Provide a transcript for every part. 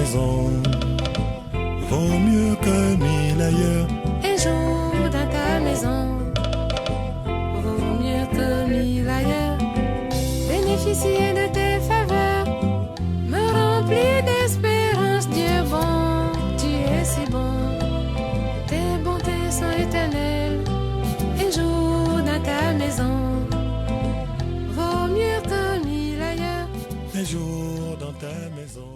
maison vaut mieux que 1000 ailleurs. Un jour dans ta maison vaut mieux que 1000 ailleurs. Bénéficier de tes faveurs me remplit d'espérance. Dieu bon, tu es si bon. Tes bontés sont éternelles. Un jour dans ta maison vaut mieux que 1000 ailleurs. Un jour dans ta maison.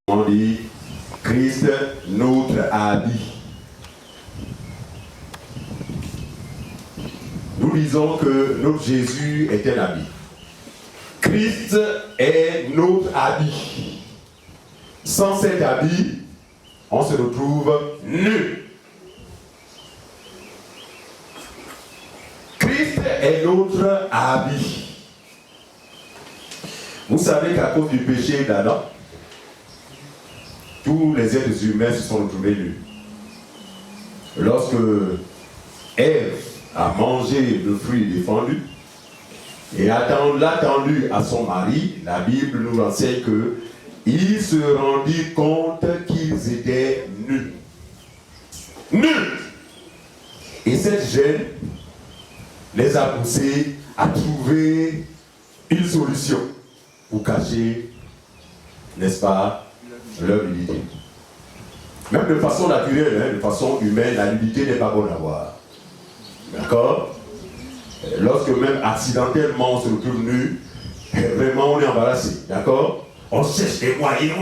On dit Christ notre habit. Nous disons que notre Jésus est un habit. Christ est notre habit. Sans cet habit, on se retrouve nu. Christ est notre habit. Vous savez qu'à cause du péché d'Adam, tous les êtres humains se sont retrouvés nus. Lorsque Ève a mangé le fruit défendu et l'a tendu à son mari, la Bible nous enseigne qu'ils se rendirent compte qu'ils étaient nus. Nus! Et cette gêne les a poussés à trouver une solution pour cacher, n'est-ce pas, leur nudité. Même de façon naturelle, de façon humaine, la nudité n'est pas bonne à voir. D'accord? Lorsque même accidentellement on se retrouve nu, vraiment on est embarrassé. D'accord? On cherche des moyens.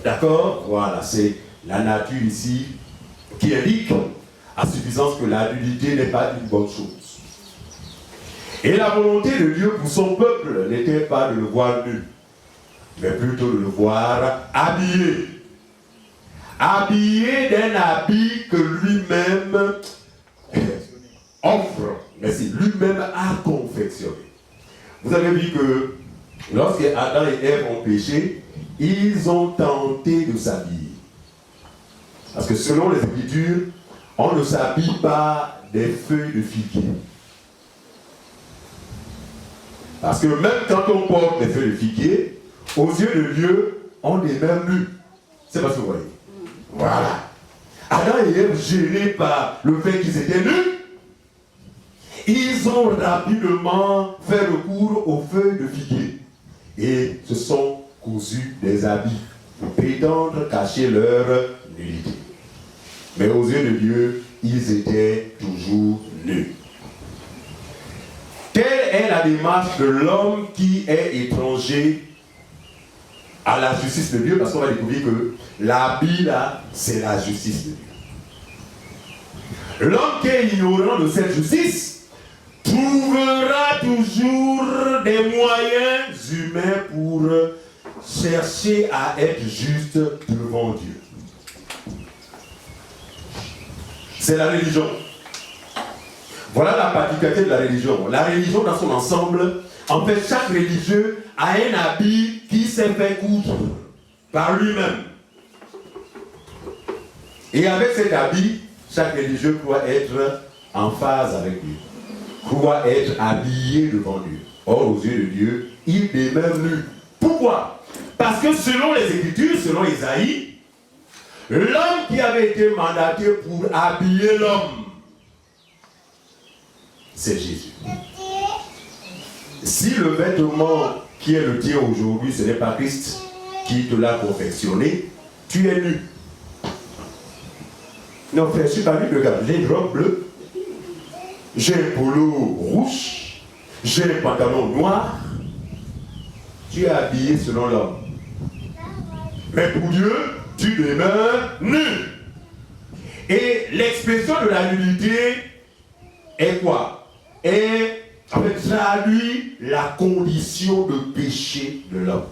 D'accord? Voilà, c'est la nature ici qui indique à suffisance que la nudité n'est pas une bonne chose. Et la volonté de Dieu pour son peuple n'était pas de le voir nu, mais plutôt de le voir habillé. Habillé d'un habit que lui-même offre, mais c'est lui-même a confectionné. Vous avez vu que lorsque Adam et Ève ont péché, ils ont tenté de s'habiller. Parce que selon les Écritures, on ne s'habille pas des feuilles de figuier. Parce que même quand on porte des feuilles de figuier, aux yeux de Dieu, on est même nu. C'est pas ce que vous voyez. Voilà. Adam et Ève, gênés par le fait qu'ils étaient nus, ils ont rapidement fait recours aux feuilles de figuier et se sont cousus des habits pour prétendre cacher leur nudité. Mais aux yeux de Dieu, ils étaient toujours nus. Telle est la démarche de l'homme qui est étranger à la justice de Dieu, parce qu'on va découvrir que l'habit là, c'est la justice de Dieu. L'homme qui est ignorant de cette justice trouvera toujours des moyens humains pour chercher à être juste devant Dieu. C'est la religion. Voilà la particularité de la religion. La religion dans son ensemble, en fait, chaque religieux a un habit qui s'est fait coudre par lui-même. Et avec cet habit, chaque religieux croit être en phase avec Dieu, croit être habillé devant Dieu. Or, aux yeux de Dieu, il demeure nu. Pourquoi? Parce que selon les Écritures, selon Isaïe, l'homme qui avait été mandaté pour habiller l'homme, c'est Jésus. Si le vêtement qui est le tien aujourd'hui, ce n'est pas Christ qui te l'a confectionné, tu es nu. Non, frère, je suis pas venu, regarde, j'ai une robe bleue, j'ai un polo rouge, j'ai un pantalon noir. Tu es habillé selon l'homme. Mais pour Dieu, tu demeures nu. Et l'expression de la nudité est quoi? Est en fait traduit la condition de péché de l'homme.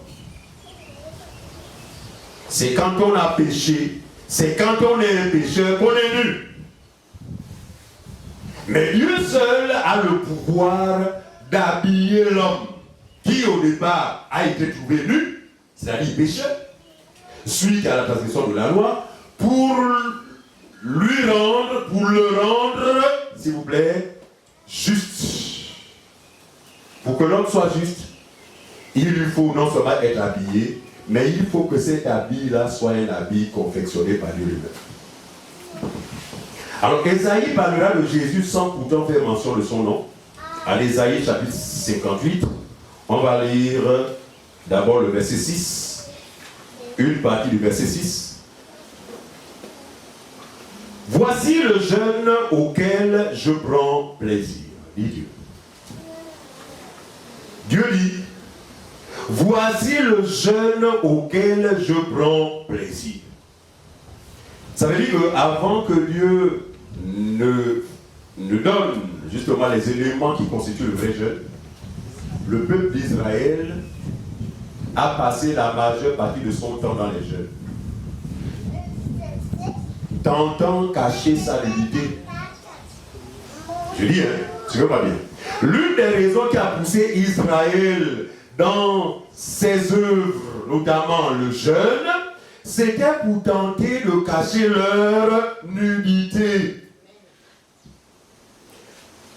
C'est quand on a péché, c'est quand on est un pécheur qu'on est nu. Mais Dieu seul a le pouvoir d'habiller l'homme qui au départ a été trouvé nu, c'est-à-dire pécheur, suite à la transgression de la loi, pour le rendre, s'il vous plaît, juste. Pour que l'homme soit juste, il lui faut non seulement être habillé, mais il faut que cet habit-là soit un habit confectionné par Dieu lui-même. Alors, Ésaïe parlera de Jésus sans pourtant faire mention de son nom. À Ésaïe chapitre 58, on va lire d'abord le verset 6, une partie du verset 6. Voici le jeune auquel je prends plaisir, dit Dieu. Dieu dit, voici le jeune auquel je prends plaisir. Ça veut dire qu'avant que Dieu ne donne justement les éléments qui constituent le vrai jeûne, le peuple d'Israël a passé la majeure partie de son temps dans les jeûnes, tentant cacher sa nudité. Je dis, tu veux pas bien. L'une des raisons qui a poussé Israël dans ses œuvres, notamment le jeûne, c'était pour tenter de cacher leur nudité.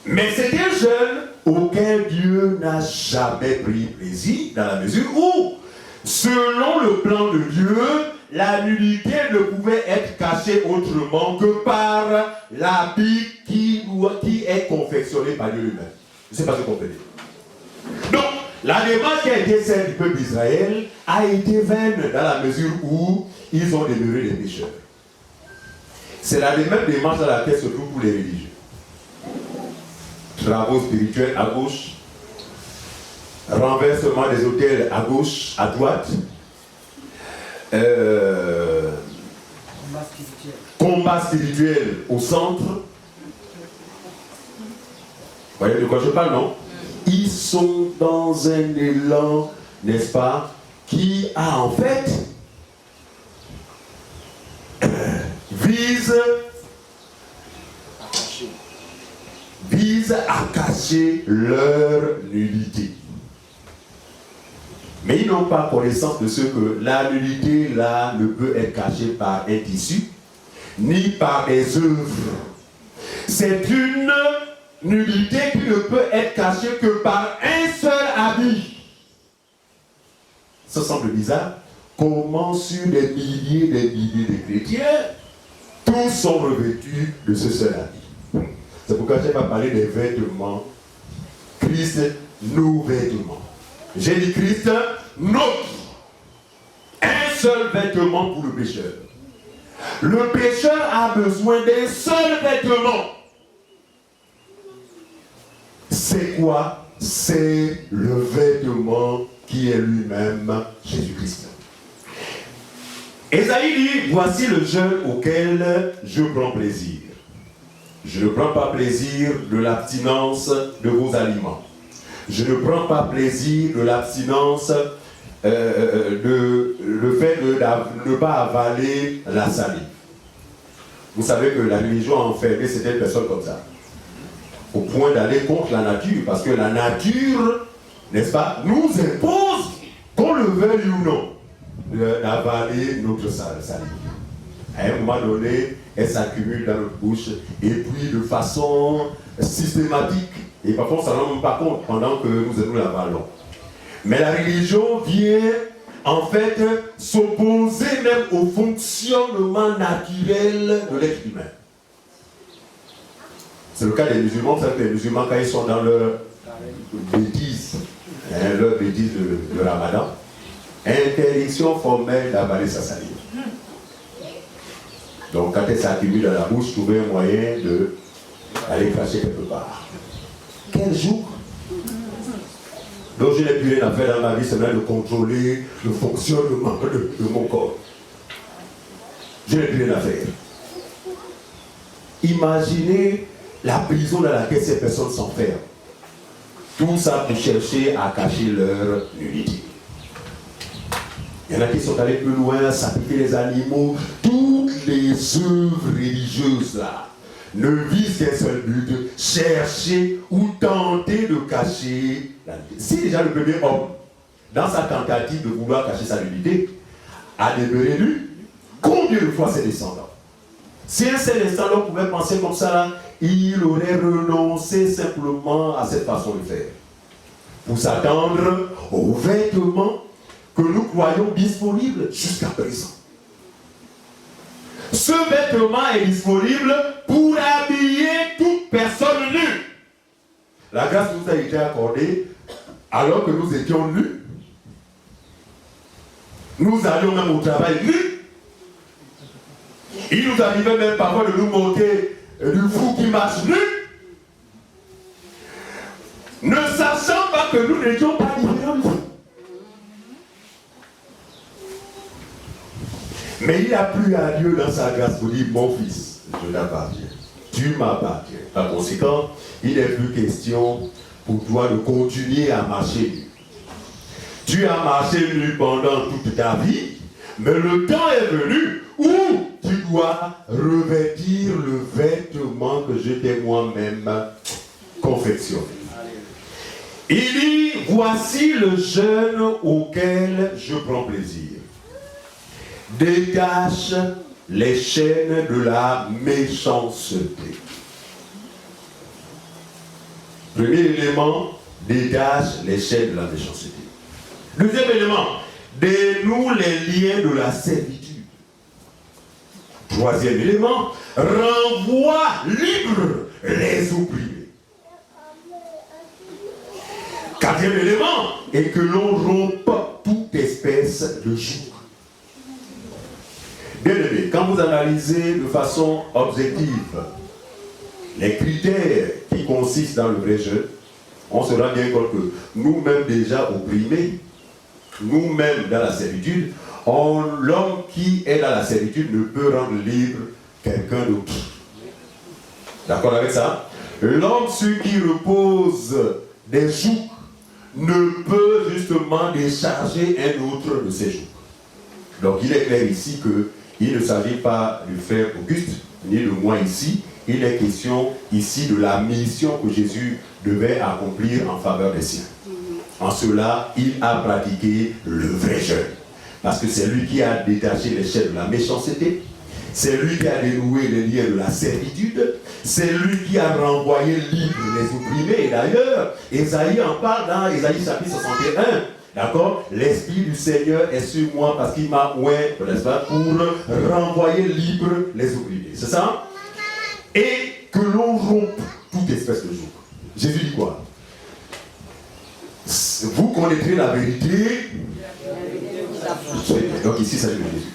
Mais c'était un jeûne auquel Dieu n'a jamais pris plaisir, dans la mesure où, selon le plan de Dieu, la nudité ne pouvait être cachée autrement que par l'habit qui est confectionné par Dieu lui-même. Je ne sais pas si vous comprenez. Donc, la démarche qui a été celle du peuple d'Israël a été vaine dans la mesure où ils ont demeuré des pécheurs. C'est la même démarche dans laquelle se trouvent tous les religieux. Travaux spirituels à gauche, renversement des autels à gauche, à droite, combat spirituel au centre. Vous voyez de quoi je parle, non? Ils sont dans un élan, n'est-ce pas, qui a en fait vise à cacher leur nudité. Mais ils n'ont pas connaissance de ce que la nudité là ne peut être cachée par un tissu, ni par des œuvres. C'est une nudité qui ne peut être cachée que par un seul habit. Ça semble bizarre. Comment sur des milliers de chrétiens, tous sont revêtus de ce seul habit. C'est pourquoi je n'ai pas parlé des vêtements. Christ, nos vêtements. J'ai dit Christ, notre. Un seul vêtement pour le pécheur. Le pécheur a besoin d'un seul vêtement. C'est quoi? C'est le vêtement qui est lui-même Jésus-Christ. Ésaïe dit, voici le jeûne auquel je prends plaisir. Je ne prends pas plaisir de l'abstinence de vos aliments. Je ne prends pas plaisir de l'abstinence, le fait de ne pas avaler la salive. Vous savez que la religion a enfermé certaines personnes comme ça, au point d'aller contre la nature, parce que la nature, n'est-ce pas, nous impose, qu'on le veuille ou non, d'avaler notre salive. À un moment donné, elle s'accumule dans notre bouche, et puis de façon systématique, et parfois on ne s'en rend même pas compte pendant que nous l'avalons. Mais la religion vient en fait s'opposer même au fonctionnement naturel de l'être humain. C'est le cas des musulmans. Vous savez que les musulmans, quand ils sont dans leur bêtise, de Ramadan, interdiction formelle d'avaler sa salive. Donc quand elle s'accumule dans la bouche, trouver un moyen d'aller cracher quelque part. Quel jour? Donc je n'ai plus rien à faire dans ma vie, c'est même de contrôler le fonctionnement de mon corps. Je n'ai plus rien à faire. Imaginez la prison dans laquelle ces personnes s'enferment. Tout ça pour chercher à cacher leur nudité. Il y en a qui sont allés plus loin, sacrifier les animaux. Toutes les œuvres religieuses là ne visent qu'un seul but, chercher ou tenter de cacher la nudité. Si déjà le premier homme, dans sa tentative de vouloir cacher sa nudité, a demeuré nu, combien de fois ses descendants? Si un seul instant l'homme pouvait penser comme ça, là, il aurait renoncé simplement à cette façon de faire. Pour s'attendre aux vêtements que nous croyons disponibles jusqu'à présent. Ce vêtement est disponible pour habiller toute personne nue. La grâce nous a été accordée alors que nous étions nus. Nous allions même au travail nus. Il nous arrivait même parfois de nous moquer du fou qui marche nu, ne sachant pas que nous n'étions pas différents du fou. Mais il a plu à Dieu dans sa grâce pour dire, mon fils, je t'appartiens, tu m'appartiens. Par conséquent, il n'est plus question pour toi de continuer à marcher nu. Tu as marché nu pendant toute ta vie, mais le temps est venu où tu dois revêtir le vêtement que je t'ai moi-même confectionné. Il dit, voici le jeûne auquel je prends plaisir. Détache les chaînes de la méchanceté. Premier élément, détache les chaînes de la méchanceté. Deuxième élément, dénoue les liens de la servitude. Troisième élément, renvoie libre les opprimés. Quatrième élément est que l'on rompe toute espèce de joug. Bien aimé, quand vous analysez de façon objective les critères qui consistent dans le vrai jeûne, on se rend bien compte que nous-mêmes déjà opprimés, nous-mêmes dans la servitude, l'homme qui est dans la servitude ne peut rendre libre quelqu'un d'autre. D'accord avec ça? L'homme sur qui repose des jougs ne peut justement décharger un autre de ses jougs. Donc il est clair ici qu'il ne s'agit pas du frère Auguste, ni de moi ici. Il est question ici de la mission que Jésus devait accomplir en faveur des siens. En cela, il a pratiqué le vrai jeûne. Parce que c'est lui qui a détaché les chaînes de la méchanceté. C'est lui qui a dénoué les liens de la servitude. C'est lui qui a renvoyé libre les opprimés. Et d'ailleurs, Ésaïe en parle dans Ésaïe chapitre 61. D'accord? L'Esprit du Seigneur est sur moi parce qu'il m'a oint, n'est-ce pas, pour renvoyer libre les opprimés. C'est ça? Et que l'on rompe toute espèce de joug. Jésus dit quoi? Vous connaîtrez la vérité. Donc ici, ça dit Jésus.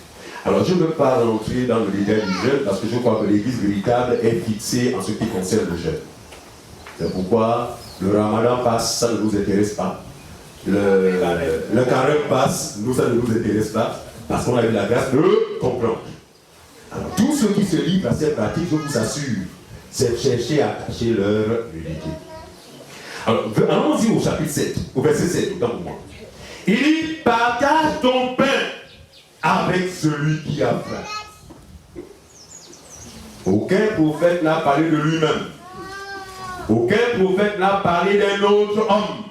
Alors je ne veux pas rentrer dans le détail du jeûne parce que je crois que l'église véritable est fixée en ce qui concerne le jeûne. C'est pourquoi le ramadan passe, ça ne nous intéresse pas. Le carême passe, nous ça ne nous intéresse pas parce qu'on a eu la grâce de comprendre. Alors tous ceux qui se livrent à cette pratique, je vous assure, c'est chercher à cacher leur nudité. Alors allons-y au chapitre 7, au verset 7, autant pour moi. Il dit, partage ton pain avec celui qui a faim. Aucun prophète n'a parlé de lui-même. Aucun prophète n'a parlé d'un autre homme.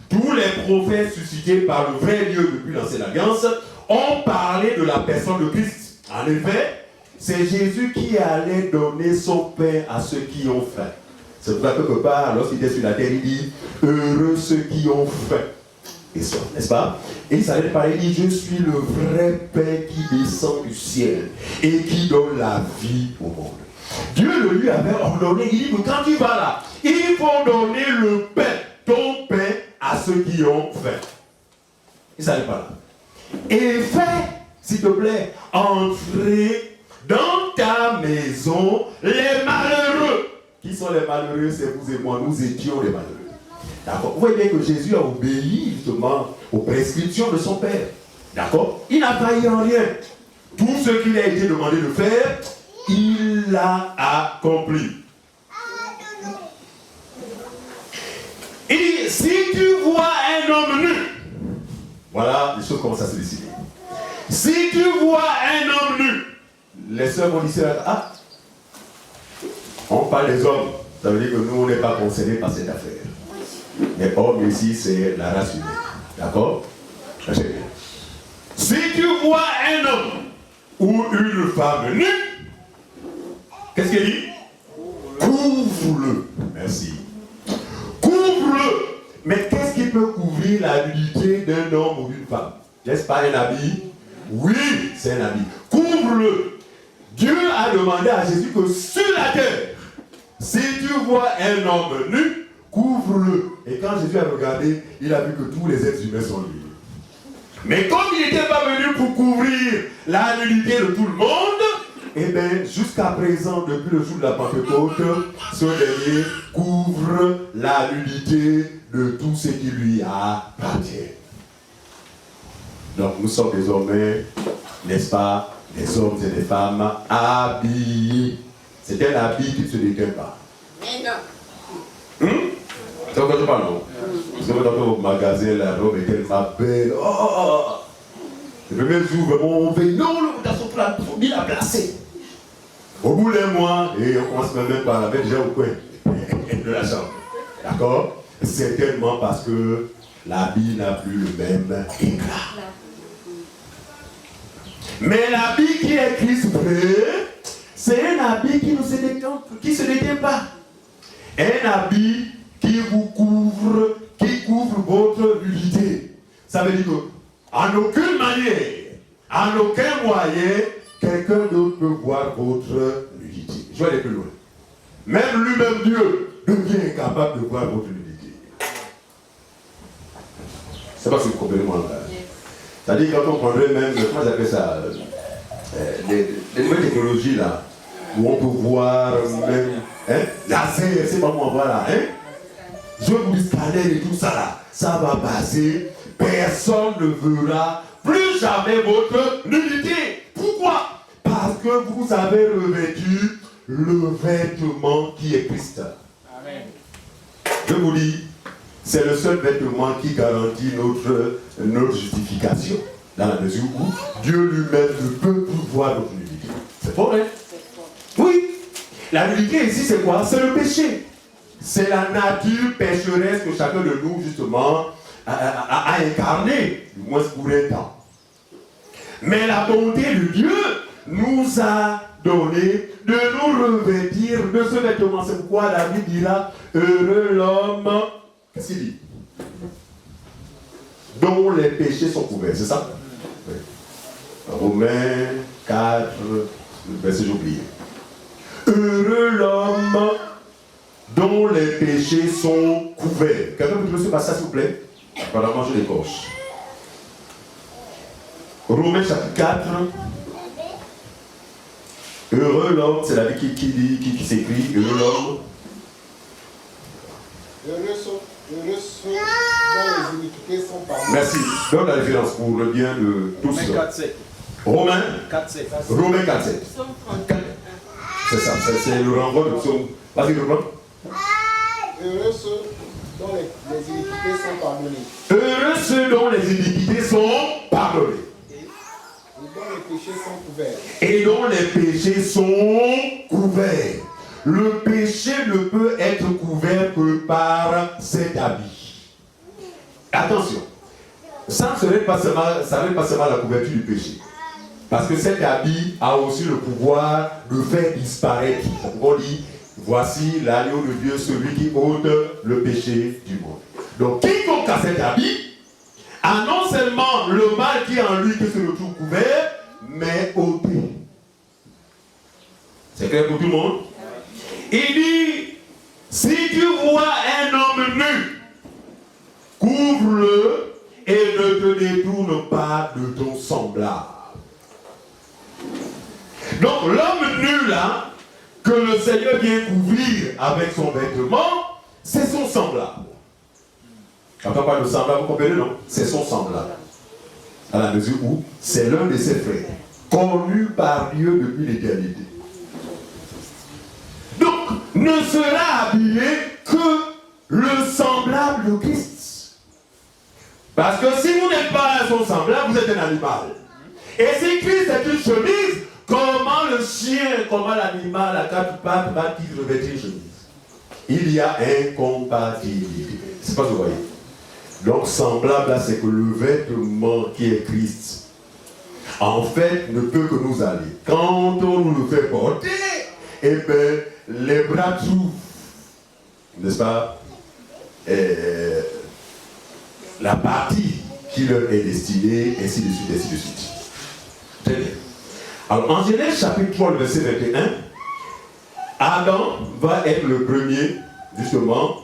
Tous les prophètes suscités par le vrai Dieu depuis l'ancienne alliance ont parlé de la personne de Christ. En effet, c'est Jésus qui allait donner son pain à ceux qui ont faim. C'est pour ça que quelque part, lorsqu'il était sur la terre, il dit, heureux ceux qui ont faim. Et ça, n'est-ce pas? Et il s'allait parler, il dit, je suis le vrai pain qui descend du ciel et qui donne la vie au monde. Dieu le lui avait ordonné, il dit, quand tu vas là, il faut donner le pain, ton pain, à ceux qui ont faim. Il s'allait pas là. Et fais, s'il te plaît, entrer dans ta maison les malheureux. Qui sont les malheureux? C'est vous et moi, nous étions les malheureux. D'accord? Vous voyez bien que Jésus a obéi justement aux prescriptions de son Père. D'accord? Il n'a failli en rien. Tout ce qu'il a été demandé de faire, il l'a accompli. Il dit, si tu vois un homme nu, voilà, les choses commencent à se décider. Si tu vois un homme nu, les sœurs vont dire, ah, on parle des hommes, ça veut dire que nous, on n'est pas concernés par cette affaire. Mais homme ici, c'est la race humaine. D'accord? Si tu vois un homme ou une femme nue, qu'est-ce qu'il dit? Couvre-le. Merci. Couvre-le. Mais qu'est-ce qui peut couvrir la nudité d'un homme ou d'une femme? N'est-ce pas un habit? Oui, c'est un habit. Couvre-le. Dieu a demandé à Jésus que sur la terre, si tu vois un homme nu, couvre-le. Et quand Jésus a regardé, il a vu que tous les êtres humains sont nus. Mais comme il n'était pas venu pour couvrir la nudité de tout le monde, eh bien, jusqu'à présent, depuis le jour de la Pentecôte, ce dernier couvre la nudité de tout ce qui lui appartient. Donc, nous sommes désormais, n'est-ce pas, des hommes et des femmes habillés. C'est un habit qui ne se détient pas. Mais non. C'est encore je parle, non? Parce que vous êtes au magasin, la robe est tellement belle. Oh. Le premier jour, vraiment, on veut, non, il faut bien la placer. Au bout d'un mois, et on commence même par la mettre déjà au coin de la chambre. D'accord? Certainement parce que l'habit n'a plus le même éclat. Mais l'habit qui est Christ vrai, c'est un habit qui ne se détient pas. Un habit qui vous couvre, qui couvre votre nudité. Ça veut dire qu'en aucune manière, en aucun moyen, quelqu'un d'autre peut voir votre nudité. Je vais aller plus loin. Même lui-même Dieu devient incapable de voir votre nudité. C'est pas ce que vous comprenez moi là. C'est-à-dire quand on prendrait même, comment j'appelle ça, les nouvelles technologies là, où on peut voir même, laser, c'est pas moi voilà, je vous scanner et tout ça là, ça va passer, personne ne verra plus jamais votre nudité. Pourquoi? Parce que vous avez revêtu le vêtement qui est Christ. Amen. Je vous dis, c'est le seul vêtement qui garantit notre justification. Dans la mesure où Dieu lui-même ne peut plus voir notre nudité. C'est faux, hein? Oui. La nudité ici, c'est quoi? C'est le péché. C'est la nature pécheresse que chacun de nous, justement, a incarné, du moins pour un temps. Mais la bonté de Dieu nous a donné de nous revêtir de ce vêtement. C'est pourquoi David dira, heureux l'homme, qu'est-ce qu'il dit? Dont les péchés sont couverts, c'est ça? Oui. Romains 4, verset j'ai oublié. Heureux l'homme dont les péchés sont couverts. Quelqu'un peut trouver ce passage, s'il vous plaît? Apparemment, je l'écorche. Romains chapitre 4. Heureux l'homme, c'est la vie qui s'écrit. Heureux l'homme. Heureux ceux dont les iniquités sont pardonnées. Merci. Donne la référence pour le bien de tous. Romains 4.7. Romains 4.7. C'est ça, c'est le renvoi de psaume. Vas-y, reprends. Heureux ceux dont les iniquités sont pardonnées. Heureux ceux dont les iniquités sont pardonnées. Et dont les péchés sont couverts. Et dont les péchés sont couverts. Le péché ne peut être couvert que par cet habit. Attention, ça ne serait pas seulement la couverture du péché. Parce que cet habit a aussi le pouvoir de faire disparaître. On dit, voici l'agneau de Dieu, celui qui ôte le péché du monde. Donc, quiconque a cet habit a non seulement le mal qui est en lui qui se retrouve couvert, mais ôté. C'est clair pour tout le monde? Il dit, si tu vois un homme nu, couvre-le et ne te détourne pas de ton semblable. Donc l'homme nu là, que le Seigneur vient couvrir avec son vêtement, c'est son semblable. Quand on parle de semblable, vous comprenez, non? C'est son semblable. À la mesure où c'est l'un de ses frères, connu par Dieu depuis l'éternité. Donc, ne sera habillé que le semblable de Christ. Parce que si vous n'êtes pas son semblable, vous êtes un animal. Et si Christ est une chemise, comment le chien, comment l'animal à quatre pattes va-t-il revêtir une chemise? Il y a incompatibilité. C'est pas ce que vous voyez. Donc semblable là, c'est que le vêtement qui est Christ, en fait, ne peut que nous aller. Quand on nous le fait porter, eh bien, les bras s'ouvrent. N'est-ce pas? La partie qui leur est destinée, ainsi de suite, ainsi de suite. Très bien. Alors, en Genèse chapitre 3, le verset 21, Adam va être le premier, justement,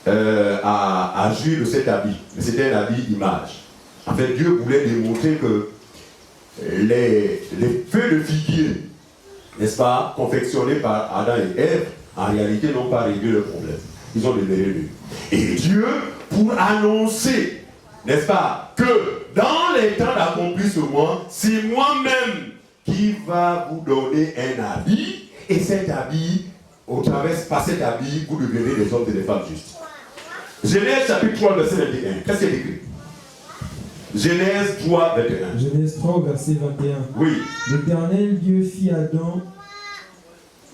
à jouir de cet habit. Mais c'était un habit d'image. En fait, Dieu voulait démontrer que les feux de figuier, n'est-ce pas, confectionnés par Adam et Ève, en réalité n'ont pas réglé le problème. Ils ont libéré lui. Et Dieu, pour annoncer, n'est-ce pas, que dans les temps d'accomplissement, c'est moi-même qui va vous donner un habit, et cet habit, au travers par cet habit, vous devenez des hommes et des femmes justes. Genèse chapitre 3, verset 21. Qu'est-ce qu'il est écrit? Genèse 3, 21. Genèse 3, verset 21. Oui. L'Éternel Dieu fit à Adam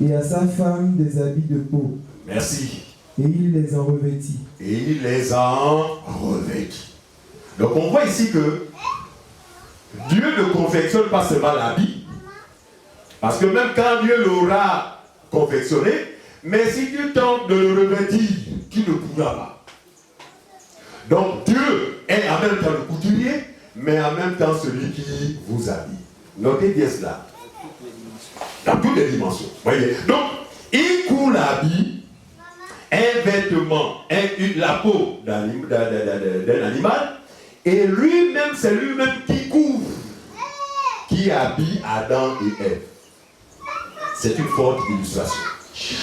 et à sa femme des habits de peau. Merci. Et il les en revêtit. Et il les en revêtit. Donc on voit ici que Dieu ne confectionne pas seulement l'habit, parce que même quand Dieu l'aura confectionné, mais si Dieu tente de le revêtir, qui ne pourra pas. Donc Dieu est en même temps le couturier, mais en même temps celui qui vous habille. Notez bien cela. Dans toutes les dimensions. Voyez. Donc, il coud l'habit, un vêtement, la peau d'un animal, et lui-même, c'est lui-même qui couvre, qui habille Adam et Ève. C'est une forte illustration.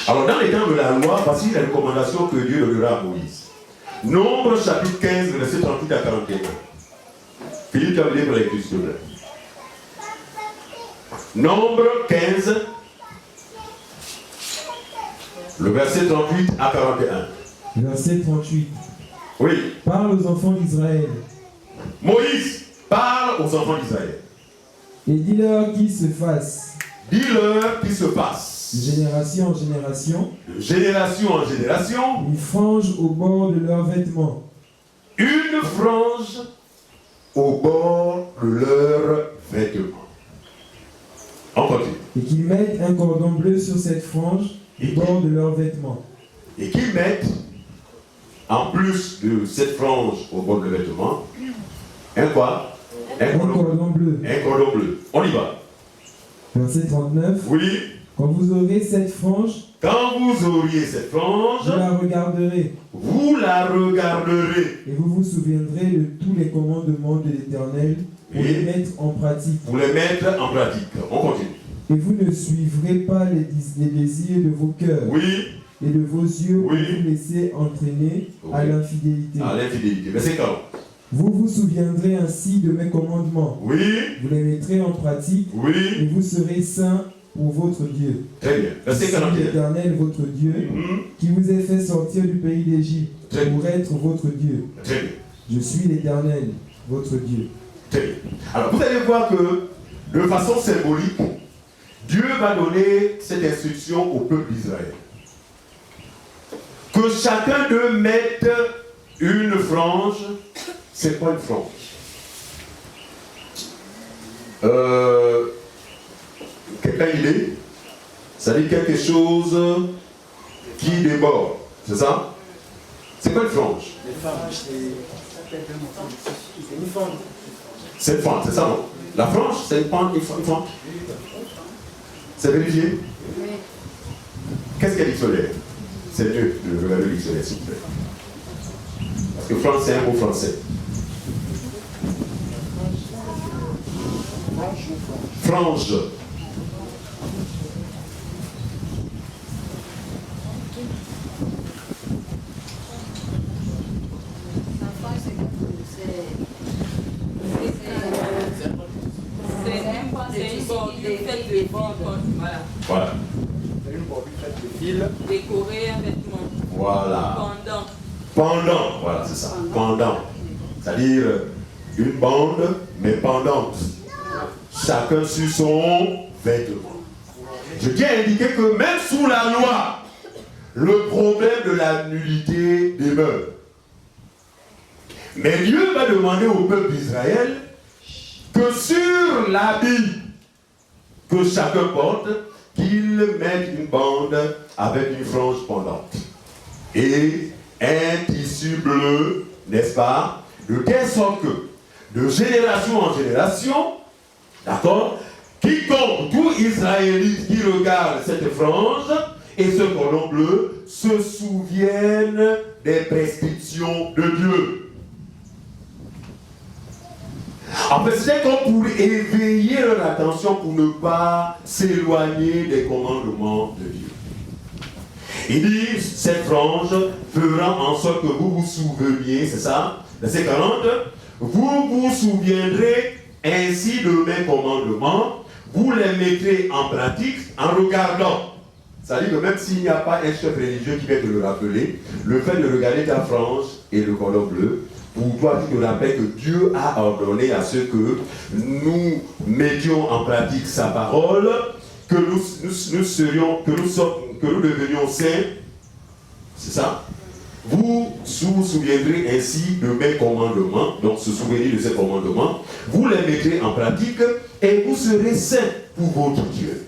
Alors, dans les temps de la loi, voici les recommandations que Dieu donnera à Moïse. Nombre chapitre 15, verset 38 à 41. Philippe, tu as lire pour lecture, s'il te plaît. Nombre 15, le verset 38 à 41. Verset 38. Oui. Parle aux enfants d'Israël. Moïse parle aux enfants d'Israël. Et dis-leur qu'il se fasse. Dis-leur qu'il se passe. De génération en génération. De génération en génération. Une frange au bord de leurs vêtements. Une frange au bord de leurs vêtements. On continue. Et qu'ils mettent un cordon bleu sur cette frange au bord de leurs vêtements. Et qu'ils mettent, en plus de cette frange au bord de leurs vêtements, un quoi? Un cordon bleu. Un cordon bleu. On y va. Verset 39. Oui. Quand vous aurez cette frange, quand vous auriez cette frange, vous la regarderez. Vous la regarderez. Et vous vous souviendrez de tous les commandements de l'Éternel pour les mettre en pratique. Pour les mettre en pratique. On continue. Et vous ne suivrez pas les désirs de vos cœurs. Oui. Et de vos yeux pour oui. vous laisser entraîner à l'infidélité. À l'infidélité. Mais c'est quand? Vous vous souviendrez ainsi de mes commandements. Oui. Vous les mettrez en pratique. Oui. Et vous serez saints pour votre Dieu. Très bien. Verset 41. L'Éternel, votre Dieu, qui vous a fait sortir du pays d'Égypte pour être votre Dieu. Très bien. Je suis l'Éternel, votre Dieu. Très bien. Alors, vous allez voir que, de façon symbolique, Dieu va donner cette instruction au peuple d'Israël. Que chacun d'eux mette une frange. C'est quoi une frange? Quelqu'un idée? Ça dit quelque chose qui déborde. C'est ça? C'est quoi une frange? C'est une frange, c'est ça, non? La frange, c'est une frange. C'est vérifié? Oui. Qu'est-ce qu'est le dictionnaire? C'est mieux de regarder le dictionnaire, s'il vous plaît. Parce que frange, c'est un mot français. Frange. bobine faite de fil. Voilà. Voilà. Une bobine faite de fil. Décorer un vêtement. Voilà. Pendant. Pendant, voilà, c'est ça. Pendant. C'est-à-dire une bande, mais pendante. Chacun sur son vêtement. Je tiens à indiquer que même sous la loi, le problème de la nullité demeure. Mais Dieu va demander au peuple d'Israël que sur l'habit que chacun porte, qu'il mette une bande avec une frange pendante. Et un tissu bleu, n'est-ce pas? De telle sorte que, de génération en génération, d'accord, quiconque, tout Israélite qui regarde cette frange et ce cordon bleu, se souviennent des prescriptions de Dieu. En fait, c'est comme pour éveiller leur attention pour ne pas s'éloigner des commandements de Dieu. Il dit, cette frange fera en sorte que vous vous souveniez, c'est ça, verset 40, vous vous souviendrez ainsi de mes commandements, vous les mettrez en pratique en regardant. C'est-à-dire que même s'il n'y a pas un chef religieux qui vient te le rappeler, le fait de regarder ta frange et le cordon bleu, pour toi, tu te rappelles que Dieu a ordonné à ceux que nous mettions en pratique sa parole, que nous devenions saints. C'est ça? Vous vous souviendrez ainsi de mes commandements, donc se souvenir de ces commandements, vous les mettrez en pratique et vous serez saints pour votre Dieu.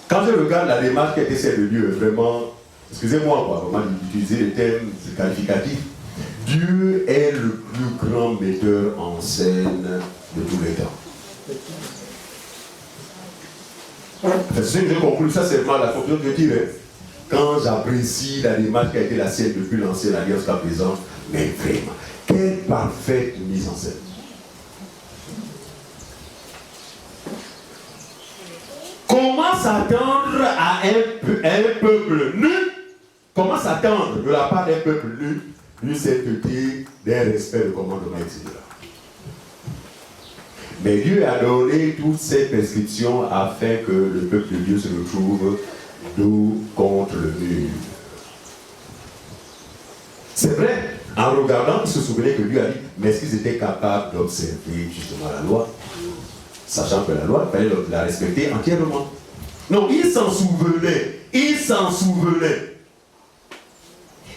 Quand je regarde la démarche qui a été celle de Dieu, vraiment, excusez-moi, vraiment d'utiliser les termes qualificatifs, Dieu est le plus grand metteur en scène de tous les temps. C'est ce que j'ai conclu, ça c'est vraiment la conclusion que je dirais. Quand j'apprécie la démarche qui a été la sienne depuis l'ancienne alliance jusqu'à présent, mais vraiment, quelle parfaite mise en scène. Comment s'attendre à un peuple nu? Comment s'attendre de la part d'un peuple nu d'une sainteté, d'un respect de commandement, etc. Mais Dieu a donné toutes ces prescriptions afin que le peuple de Dieu se retrouve dos contre le mur. C'est vrai, en regardant, ils se souvenaient que Dieu a dit, mais est-ce qu'ils étaient capables d'observer justement la loi, sachant que la loi, il fallait la respecter entièrement. Non, ils s'en souvenaient,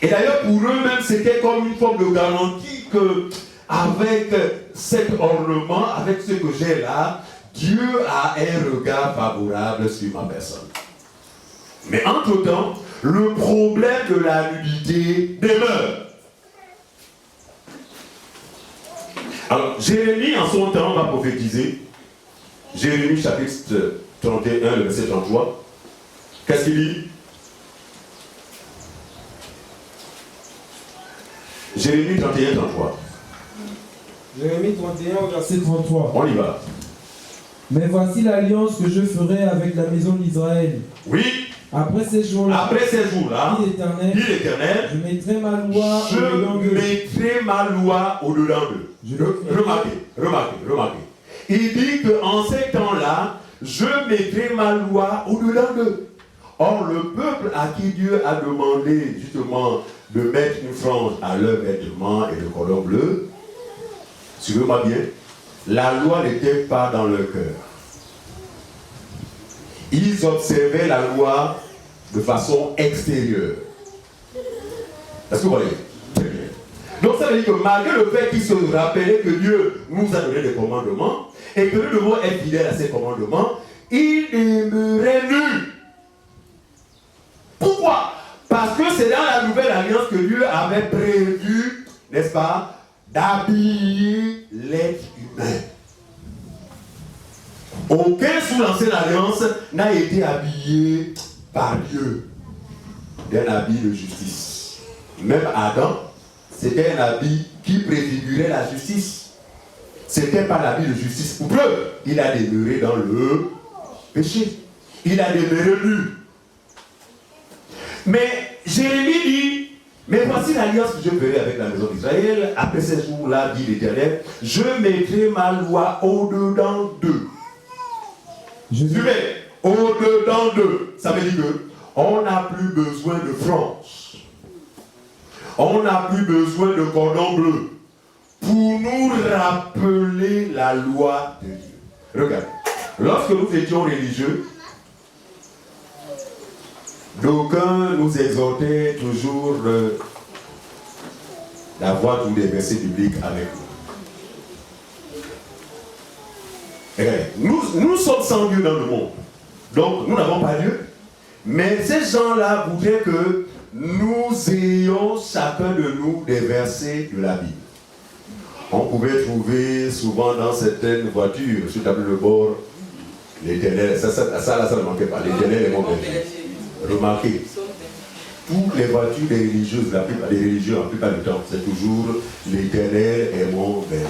Et d'ailleurs, pour eux-mêmes, c'était comme une forme de garantie que, avec cet ornement, avec ce que j'ai là, Dieu a un regard favorable sur ma personne. Mais entre-temps, le problème de la nudité demeure. Alors, Jérémie, en son temps, va prophétiser. Jérémie, chapitre 31, le verset 33. Qu'est-ce qu'il dit? Jérémie 31, 33. Jérémie 31, verset 33. On y va. Mais voici l'alliance que je ferai avec la maison d'Israël. Oui. Après ces jours-là, dit l'Éternel, je mettrai ma loi au-dedans d'eux. Remarquez. Il dit qu'en ces temps-là, je mettrai ma loi au-dedans d'eux. Or, le peuple à qui Dieu a demandé justement de mettre une frange à leur vêtement et le cordon bleu, suivez-moi bien, la loi n'était pas dans leur cœur. Ils observaient la loi de façon extérieure. Est-ce que vous voyez? Très bien. Donc ça veut dire que malgré le fait qu'ils se rappelaient que Dieu nous a donné des commandements et que nous devons être fidèles à ces commandements, ils demeuraient nus. Pourquoi? Parce que c'est dans la nouvelle alliance que Dieu avait prévu, n'est-ce pas, d'habiller l'être humain. Aucun sous l'ancienne alliance n'a été habillé par Dieu d'un habit de justice. Même Adam, c'était un habit qui préfigurait la justice. C'était pas l'habit de justice. Pour preuve, il a demeuré dans le péché. Il a demeuré nu. Mais Jérémie dit, mais voici l'alliance que je ferai avec la maison d'Israël. Après ces jours-là, dit l'Éternel, je mettrai ma loi au-dedans d'eux. Suivez. Au-dedans d'eux. Ça veut dire qu'on n'a plus besoin de France. On n'a plus besoin de cordon bleu pour nous rappeler la loi de Dieu. Regarde. Lorsque nous étions religieux, d'aucuns nous exhortaient toujours d'avoir tous les versets bibliques avec nous. Regardez, nous sommes sans Dieu dans le monde. Donc, nous n'avons pas Dieu. Mais ces gens-là voudraient que nous ayons chacun de nous des versets de la Bible. On pouvait trouver souvent dans certaines voitures, sur table de bord, l'Éternel, ça ne manquait pas, l'Éternel est mon berger. Remarquez, toutes les voitures des religieuses, des religieux, en plupart du temps, c'est toujours l'Éternel est mon berger.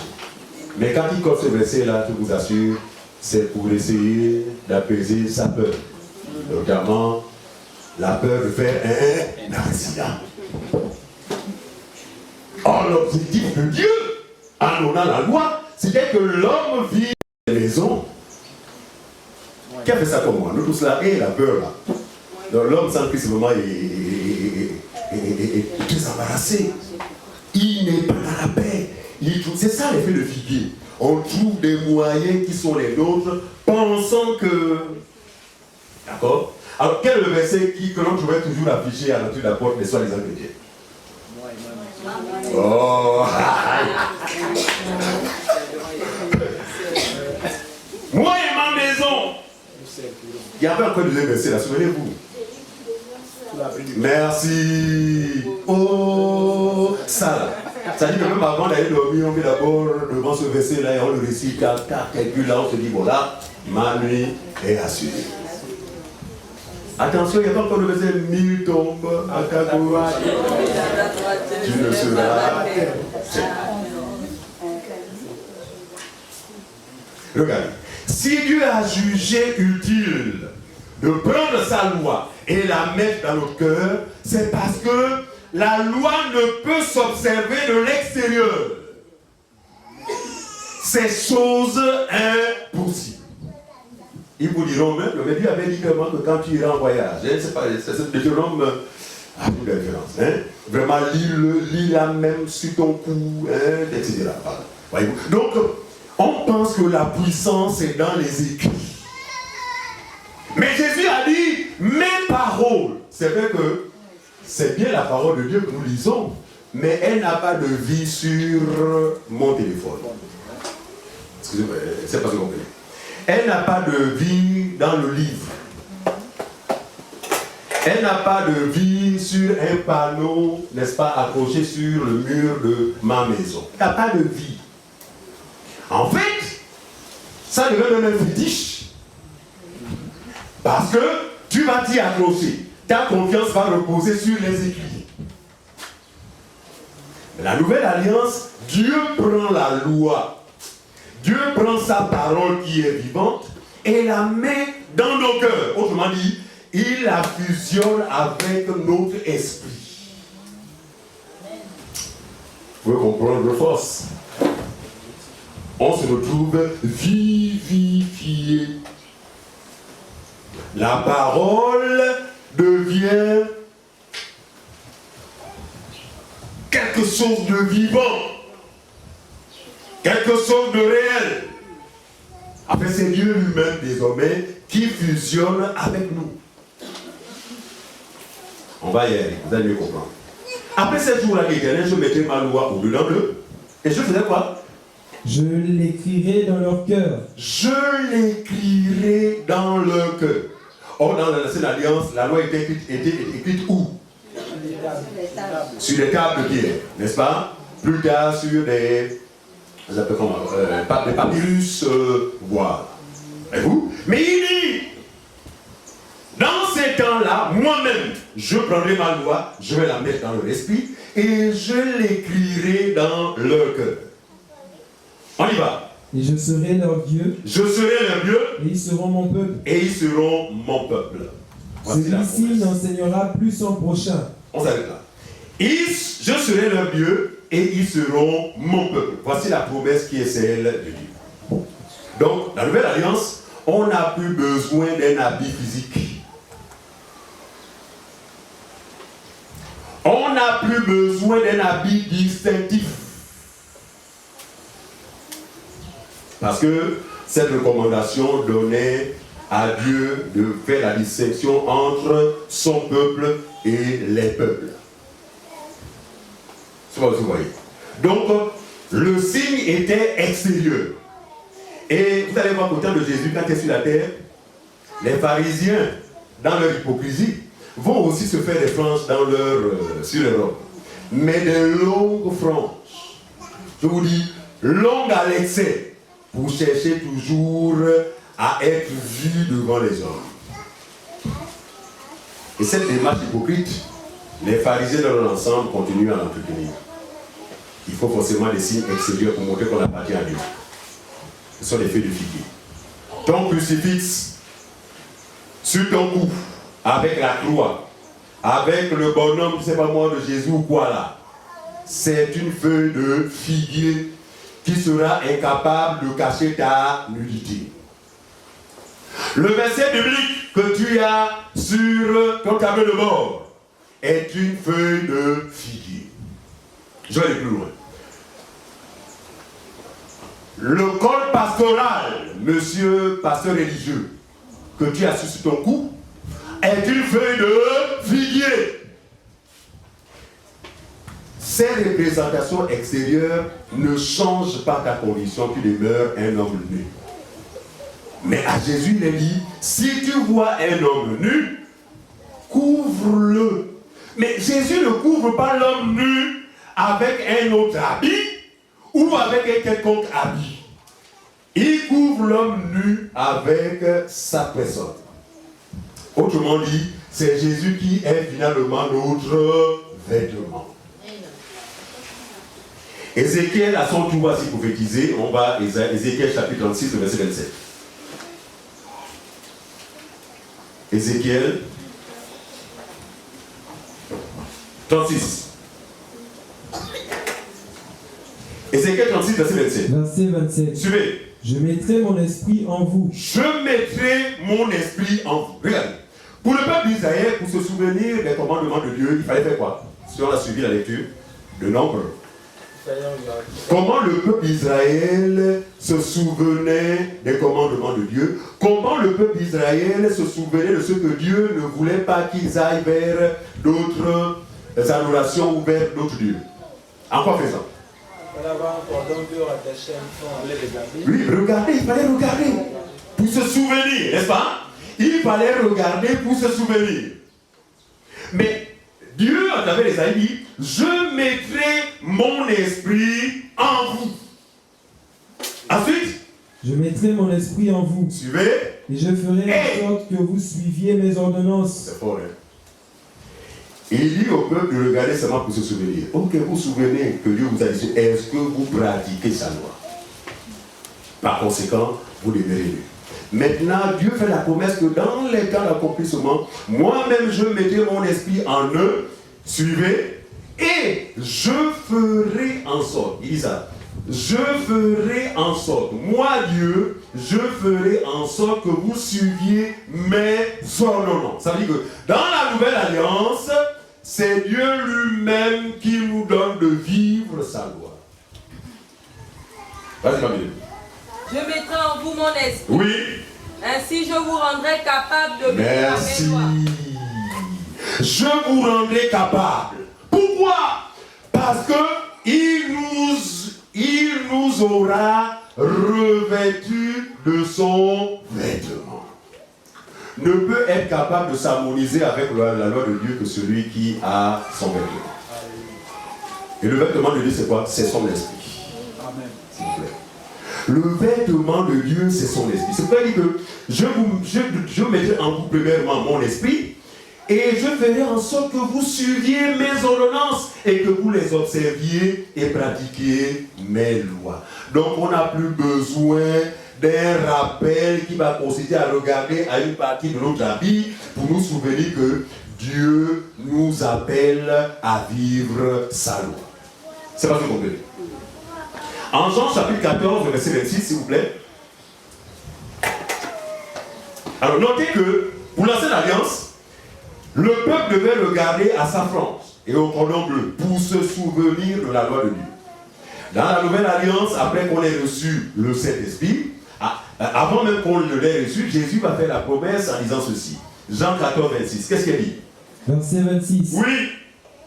Mais quand il colle ce verset-là, je vous assure, c'est pour essayer d'apaiser sa peur. Notamment la peur de faire un accident. Or, l'objectif de Dieu, en donnant la loi, c'était que l'homme vive dans la maison. Qui a fait ça comme moi? Nous tous là, et la peur là. Donc l'homme sans Christ vraiment est très embarrassé. Il n'est pas dans la paix. C'est ça l'effet de figuier. On trouve des moyens qui sont les nôtres, pensant que... D'accord? Alors quel est le verset que l'on trouvait toujours affiché à l'entrée de la porte des soi-disant chrétiens? Oh! Moi et ma maison! Il y avait encore des versets là, souvenez-vous. Merci. Oh, ça. Ça dit que même avant d'aller dormir, on met d'abord devant ce verset là et on le récite, car quelqu'un là, on se dit, voilà, ma nuit est assurée. Attention, il n'y a pas encore le verset, 1000 tombent à ta droite. Tu ne seras. Regardez. Si Dieu a jugé utile de prendre sa loi et la mettre dans notre cœur, c'est parce que la loi ne peut s'observer de l'extérieur. C'est chose impossible. Ils vous diront même, mais Dieu avait dit clairement que quand tu iras en voyage, c'est pas Deutéronome à toute différence. Vraiment, lis-la même sur ton cou, etc. Voyez-vous. Donc, on pense que la puissance est dans les écrits. Mais Jésus a dit, mes paroles. C'est vrai que c'est bien la parole de Dieu que nous lisons, mais elle n'a pas de vie sur mon téléphone. Excusez-moi, c'est pas ce que vous comprenez. Elle n'a pas de vie dans le livre. Elle n'a pas de vie sur un panneau, n'est-ce pas, accroché sur le mur de ma maison. Elle n'a pas de vie. En fait, ça devient un fétiche. Parce que tu vas t'y accrocher. Ta confiance va reposer sur les écrits. La nouvelle alliance, Dieu prend la loi. Dieu prend sa parole qui est vivante et la met dans nos cœurs. Autrement dit, il la fusionne avec notre esprit. Vous pouvez comprendre force. On se retrouve vivifié. La parole devient quelque chose de vivant, quelque chose de réel. Après, c'est Dieu lui-même désormais qui fusionne avec nous. On va y aller, vous allez mieux comprendre. Après 7 jours-là, l'Éternel, je mettrai ma loi au-dedans d'eux. Et je faisais quoi? Je l'écrirai dans leur cœur. Je l'écrirai dans leur cœur. Or, dans l'ancienne alliance, la loi était écrite où? Sur des tables de pierre, n'est-ce pas? Plus tard, sur des papyrus, voilà. Et vous? Mais il dit, dans ces temps-là, moi-même, je prendrai ma loi, je vais la mettre dans leur esprit et je l'écrirai dans leur cœur. On y va. Et je serai leur Dieu. Je serai leur Dieu. Et ils seront mon peuple. Et ils seront mon peuple. Celui-ci n'enseignera plus son prochain. On s'arrête là. Je serai leur Dieu et ils seront mon peuple. Voici la promesse qui est celle de Dieu. Donc, la nouvelle alliance, on n'a plus besoin d'un habit physique. On n'a plus besoin d'un habit distinctif. Parce que cette recommandation donnait à Dieu de faire la distinction entre son peuple et les peuples. C'est ce que vous voyez. Donc, le signe était extérieur. Et vous allez voir qu'au temps de Jésus, quand il est sur la terre, les pharisiens, dans leur hypocrisie, vont aussi se faire des franges sur les robes. Mais des longues franges. Je vous dis, longues à l'excès, pour chercher toujours à être vu devant les hommes. Et cette démarche hypocrite, les pharisiens dans leur ensemble continuent à l'entretenir. Il faut forcément des signes extérieurs pour montrer qu'on appartient à Dieu. Ce sont des feux de figuier. Ton crucifix sur ton cou, avec la croix, avec le bonhomme, je ne sais pas moi, de Jésus ou quoi là, c'est une feuille de figuier qui sera incapable de cacher ta nudité. Le verset biblique que tu as sur ton tableau de bord est une feuille de figuier. Je vais aller plus loin. Le col pastoral, monsieur pasteur religieux, que tu as sur ton cou, est une feuille de figuier. Ces représentations extérieures ne changent pas ta condition, tu demeures un homme nu. Mais à Jésus, il est dit, si tu vois un homme nu, couvre-le. Mais Jésus ne couvre pas l'homme nu avec un autre habit ou avec un quelconque habit. Il couvre l'homme nu avec sa personne. Autrement dit, c'est Jésus qui est finalement notre vêtement. Ézéchiel a son tour à s'y prophétiser. On va à Ézéchiel chapitre 36, verset 27. Ézéchiel 36. Ézéchiel 36, verset 27. Verset 27. Suivez. Je mettrai mon esprit en vous. Je mettrai mon esprit en vous. Regardez. Pour le peuple d'Israël, pour se souvenir des commandements de Dieu, il fallait faire quoi? Si on a suivi la lecture de Nombre. Comment le peuple d'Israël se souvenait des commandements de Dieu? Comment le peuple d'Israël se souvenait de ce que Dieu ne voulait pas qu'ils aillent vers d'autres adorations ou vers d'autres dieux? En quoi faisant? Oui, regardez, il fallait regarder pour se souvenir, n'est-ce pas? Il fallait regarder pour se souvenir. Mais Dieu, à travers les aïs, dit, je mettrai mon esprit en vous. Ensuite, je mettrai mon esprit en vous. Suivez. Et je ferai en sorte que vous suiviez mes ordonnances. C'est fort, hein? Il dit au peuple de regarder seulement pour se souvenir. Ok, vous vous souvenez que Dieu vous a dit, est-ce que vous pratiquez sa loi? Par conséquent, vous demeurez nus. Maintenant, Dieu fait la promesse que dans les temps d'accomplissement, moi-même je mettrai mon esprit en eux, suivez, et je ferai en sorte, il dit ça, je ferai en sorte, moi Dieu, je ferai en sorte que vous suiviez mes ordonnances. Ça veut dire que dans la nouvelle alliance, c'est Dieu lui-même qui nous donne de vivre sa loi. Vas-y, Marie. Je mettrai en vous mon esprit. Oui. Ainsi je vous rendrai capable de vivre la Merci. même loi. Je vous rendrai capable. Pourquoi? Parce que il nous aura revêtus de son vêtement. Ne peut être capable de s'harmoniser avec la loi de Dieu que celui qui a son vêtement. Et le vêtement de Dieu, c'est quoi? C'est son esprit. Amen. S'il vous plaît. Le vêtement de Dieu, c'est son esprit. C'est pour dire que je mettrai en vous premièrement mon esprit et je ferai en sorte que vous suiviez mes ordonnances et que vous les observiez et pratiquiez mes lois. Donc on n'a plus besoin d'un rappel qui va consister à regarder à une partie de notre habit pour nous souvenir que Dieu nous appelle à vivre sa loi. C'est pas ce que vous comprenez. En Jean chapitre 14, verset 26, s'il vous plaît. Alors notez que pour l'ancienne alliance, le peuple devait regarder à sa frange et au cordon bleu pour se souvenir de la loi de Dieu. Dans la nouvelle alliance, après qu'on ait reçu le Saint-Esprit, avant même qu'on l'ait reçu, Jésus va faire la promesse en disant ceci. Jean 14, 26. Qu'est-ce qu'il dit? Verset 26. Oui.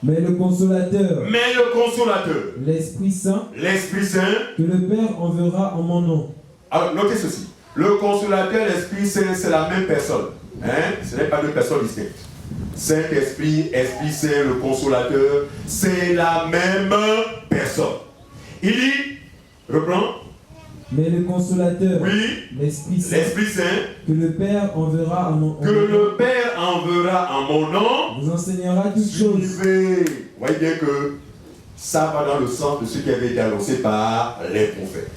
Mais le consolateur, l'Esprit Saint, que le Père enverra en mon nom. Alors, notez ceci. Le consolateur, l'Esprit Saint, c'est la même personne. Hein? Ce n'est pas deux personnes distinctes. Saint-Esprit, Esprit Saint, le consolateur, c'est la même personne. Il dit, reprends. Mais le consolateur, oui, l'Esprit Saint, que le Père enverra en mon nom, vous enseignera toutes choses. Vous voyez bien que ça va dans le sens de ce qui avait été annoncé par les prophètes.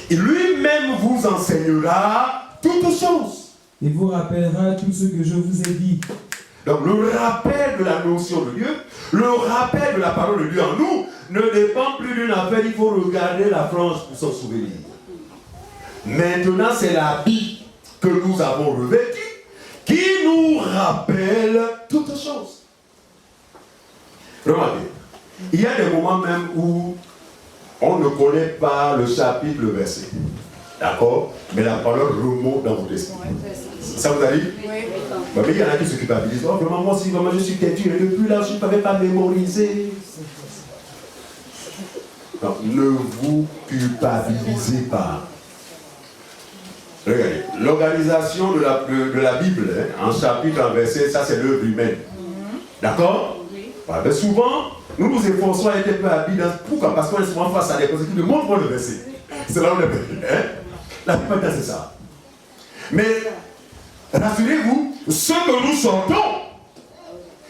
Et lui-même vous enseignera toutes choses. Et vous rappellera tout ce que je vous ai dit. Donc le rappel de la notion de Dieu, le rappel de la parole de Dieu en nous, ne dépend plus d'une affaire, il faut regarder la frange pour s'en souvenir. Maintenant, c'est l'habit que nous avons revêtu qui nous rappelle toutes choses. Remarquez, il y a des moments même où on ne connaît pas le chapitre, le verset. D'accord? Mais la parole remonte dans votre esprit. Ça vous arrive? Oui. Mais il y en a qui se culpabilisent. Oh, vraiment, moi aussi, vraiment, je suis têtu. Et depuis là, je ne savais pas mémoriser. Donc, ne vous culpabilisez pas. Regardez, l'organisation de la Bible, hein, en chapitre, en verset, ça c'est l'œuvre humaine. D'accord? Oui. Ben, souvent, nous nous efforçons à être un peu habiles. Pourquoi? Parce qu'on est souvent face à des personnes qui nous montrent le verset. C'est là où on est perdu. Hein? La plupart du temps, c'est ça. Mais, rassurez-vous, ce que nous sortons,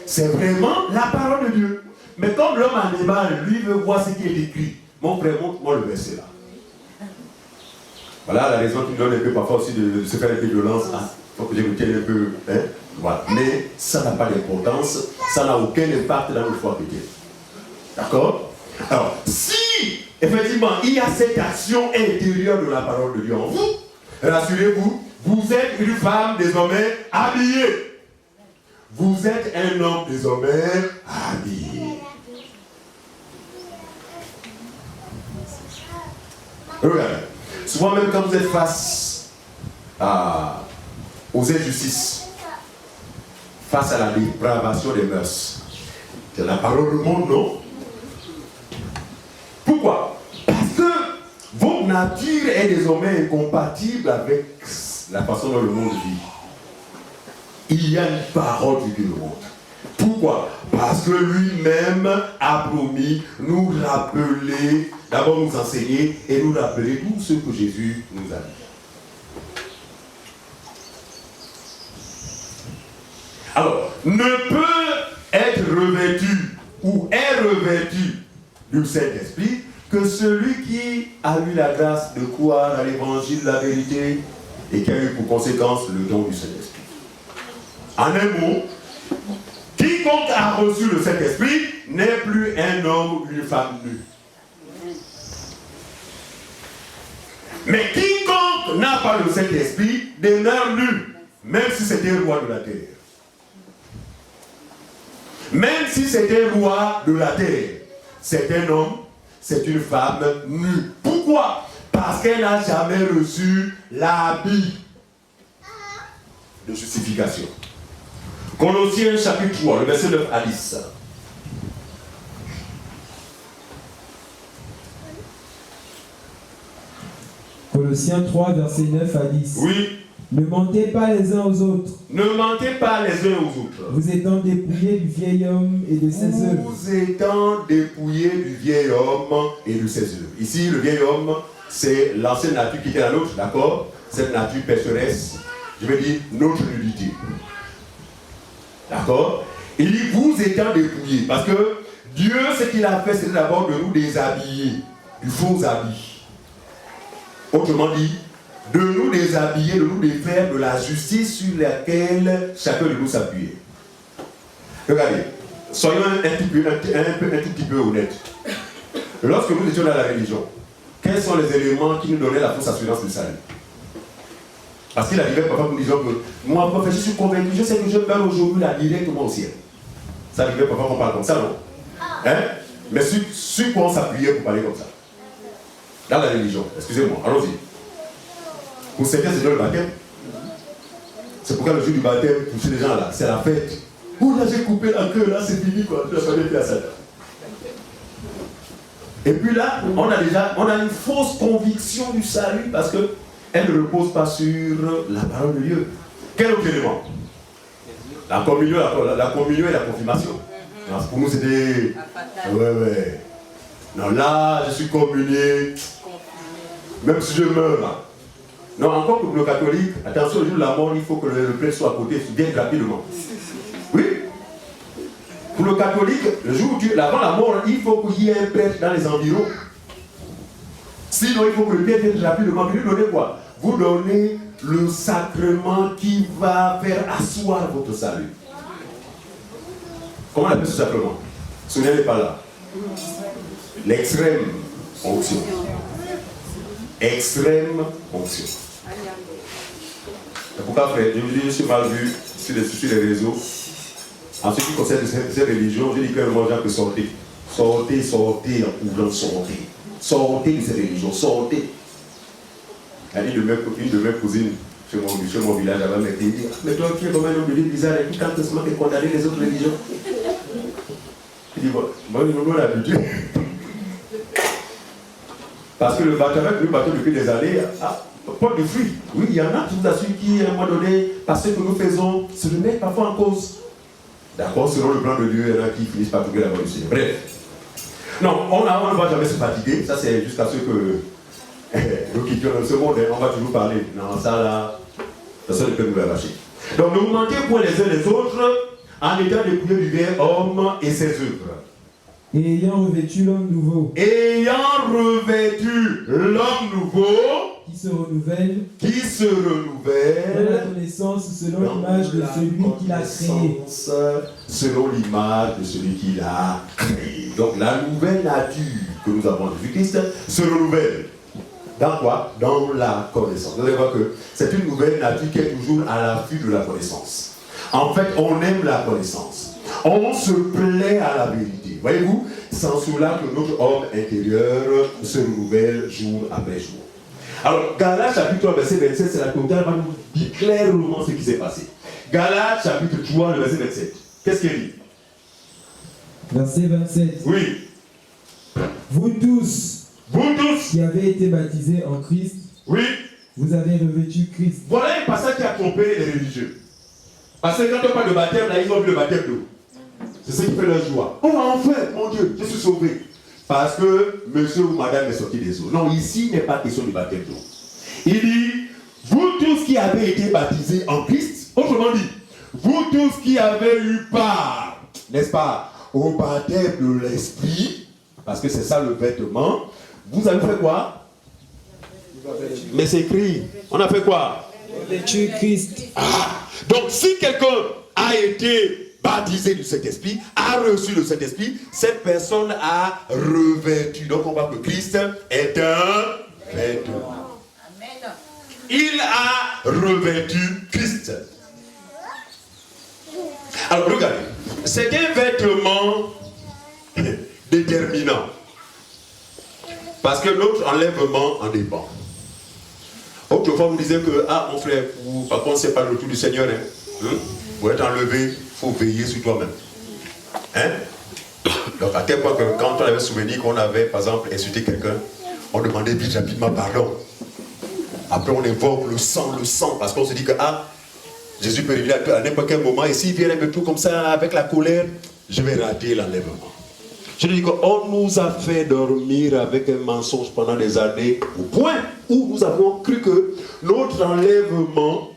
c'est vraiment la parole de Dieu. Mais comme l'homme animal, lui, veut voir ce qui est écrit, mon frère, montre-moi le verset là. Voilà la raison qui me donne un peu parfois aussi de se faire un peu de violence. Il faut que je me tienne un peu. Hein? Voilà. Mais ça n'a pas d'importance, ça n'a aucun impact dans notre foi chrétienne. D'accord? Alors, si effectivement il y a cette action intérieure de la parole de Dieu en vous, rassurez-vous, vous êtes une femme désormais habillée. Vous êtes un homme désormais habillé. Regardez. Souvent même quand vous êtes face aux injustices, face à la dépravation des mœurs, c'est la parole du monde, non? Pourquoi? Parce que votre nature est désormais incompatible avec la façon dont le monde vit. Il y a une parole qui le montre. Pourquoi? Parce que lui-même a promis nous rappeler, d'abord nous enseigner et nous rappeler tout ce que Jésus nous a dit. Alors, ne peut être revêtu ou est revêtu du Saint-Esprit que celui qui a eu la grâce de croire à l'évangile de la vérité et qui a eu pour conséquence le don du Saint-Esprit. En un mot, quiconque a reçu le Saint-Esprit n'est plus un homme ou une femme nue. Mais quiconque n'a pas le Saint-Esprit demeure nu, même si c'était un roi de la terre. Même si c'était un roi de la terre, c'est un homme, c'est une femme nue. Pourquoi? Parce qu'elle n'a jamais reçu l'habit de justification. Colossiens chapitre 3, le verset 9 à 10. Colossiens 3, verset 9 à 10. Oui. Ne mentez pas les uns aux autres. Ne mentez pas les uns aux autres. Vous étant dépouillés du vieil homme et de ses œuvres. Vous étant dépouillés du vieil homme et de ses œuvres. Ici, le vieil homme, c'est l'ancienne nature qui était la nôtre, d'accord? Cette nature pécheresse, je veux dire notre nudité. D'accord? Il dit vous étant dépouillés. Parce que Dieu, ce qu'il a fait, c'est d'abord de nous déshabiller du faux habit. Autrement dit, de nous déshabiller, de nous défaire de la justice sur laquelle chacun de nous s'appuyait. Regardez, soyons un tout petit peu honnêtes. Lorsque nous étions dans la religion, quels sont les éléments qui nous donnaient la fausse assurance du salut? Parce qu'il arrivait parfois nous disant que moi, prophète, je suis convaincu, je sais que je meurs aujourd'hui là directement au ciel. Ça arrivait parfois qu'on parle comme ça, non? Hein? Mais sur quoi on s'appuyait pour parler comme ça? Dans la religion, excusez-moi, allons-y. Pour certains, c'est le baptême. C'est pourquoi le jour du baptême, pour ces gens-là, c'est la fête. Ouh, là, j'ai coupé la queue, là, c'est fini, quoi. Et puis là, on a une fausse conviction du salut parce qu'elle ne repose pas sur la parole de Dieu. Quel autre élément? La communion et la confirmation. Non, pour nous, c'était... Ouais. Non, là, je suis communié. Même si je meurs, là. Non, encore pour le catholique, attention, le jour de la mort, il faut que le prêtre soit à côté, bien rapidement. Oui. Pour le catholique, le jour où avant la mort, il faut qu'il y ait un prêtre dans les environs. Sinon, il faut que le prêtre vienne rapidement. Vous lui donnez quoi? Vous donnez le sacrement qui va faire asseoir votre salut. Comment on appelle ce sacrement? Souvenez-vous pas là. L'extrême onction. Extrême onction. C'est pourquoi, frère, je suis mal vu sur les réseaux. En ce qui concerne ces religions, je dis que moi, j'ai que sortez. Sortez en courant, sortez. Sortez de ces religions, sortez. Une de mes cousines, chez mon village, elle m'a dit, mais toi qui es comme un homme de Dieu bizarre, et puis quand tu es condamné les autres religions. Je dis, bon, moi, nous avons l'habitude. Parce que le bateau depuis des années, porte de fruits. Oui, il y en a, je vous assure, qui, à un moment donné, parce que nous faisons, se remettent parfois en cause. D'accord, selon le plan de Dieu, il y en a qui finissent par trouver la voie du Seigneur. Bref. Non, on ne va jamais se fatiguer. Ça, c'est jusqu'à ce que nous quittions ce monde. On va toujours parler. Non, ça là, personne ne peut nous lâcher. Donc, ne vous mentez point les uns les autres en étant dépouillés du vieil homme et ses œuvres. Et ayant revêtu l'homme nouveau. Ayant revêtu l'homme nouveau. Qui se renouvelle. Dans la connaissance selon l'image de celui qui l'a créé. Selon l'image de celui qui l'a créé. Donc la nouvelle nature que nous avons de Christ se renouvelle. Dans quoi? Dans la connaissance. Vous allez voir que c'est une nouvelle nature qui est toujours à l'affût de la connaissance. En fait, on aime la connaissance. On se plaît à la vérité. Voyez-vous, sans cela que notre homme intérieur se renouvelle jour après jour. Alors, Galates chapitre 3, verset 27, c'est la totale va nous dire clairement ce qui s'est passé. Galates chapitre 3, le verset 27. Qu'est-ce qu'il dit? Verset 27. Oui. Vous tous qui avez été baptisés en Christ, oui, vous avez revêtu Christ. Voilà un passage qui a trompé les religieux. Parce que quand on parle de baptême, là, ils ont vu le baptême d'eau. C'est ce qui fait leur joie. Oh, enfin, mon Dieu, je suis sauvé. Parce que monsieur ou madame est sorti des eaux. Non, ici, il n'est pas question du baptême d'eau. Il dit, vous tous qui avez été baptisés en Christ, autrement dit, vous tous qui avez eu part, n'est-ce pas, au baptême de l'esprit, parce que c'est ça le vêtement, vous avez fait quoi? Mais c'est écrit, on a fait quoi? Revêtu Christ. Donc si quelqu'un a été baptisé du Saint-Esprit, a reçu le Saint-Esprit, cette personne a revêtu. Donc on voit que Christ est un vêtement. Il a revêtu Christ. Alors regardez, c'est un vêtement déterminant. Parce que notre enlèvement en dépend. Autrefois, vous disiez que, mon frère, par contre, c'est pas le retour du Seigneur. Pour être enlevé, il faut veiller sur toi-même. Donc, à tel point que quand on avait souvenir qu'on avait, par exemple, insulté quelqu'un, on demandait vite rapidement pardon. Après, on évoque le sang, parce qu'on se dit que, Jésus peut arriver à n'importe quel moment, et s'il vient un peu comme ça, avec la colère, je vais rater l'enlèvement. Je dis qu'on nous a fait dormir avec un mensonge pendant des années, au point où nous avons cru que notre enlèvement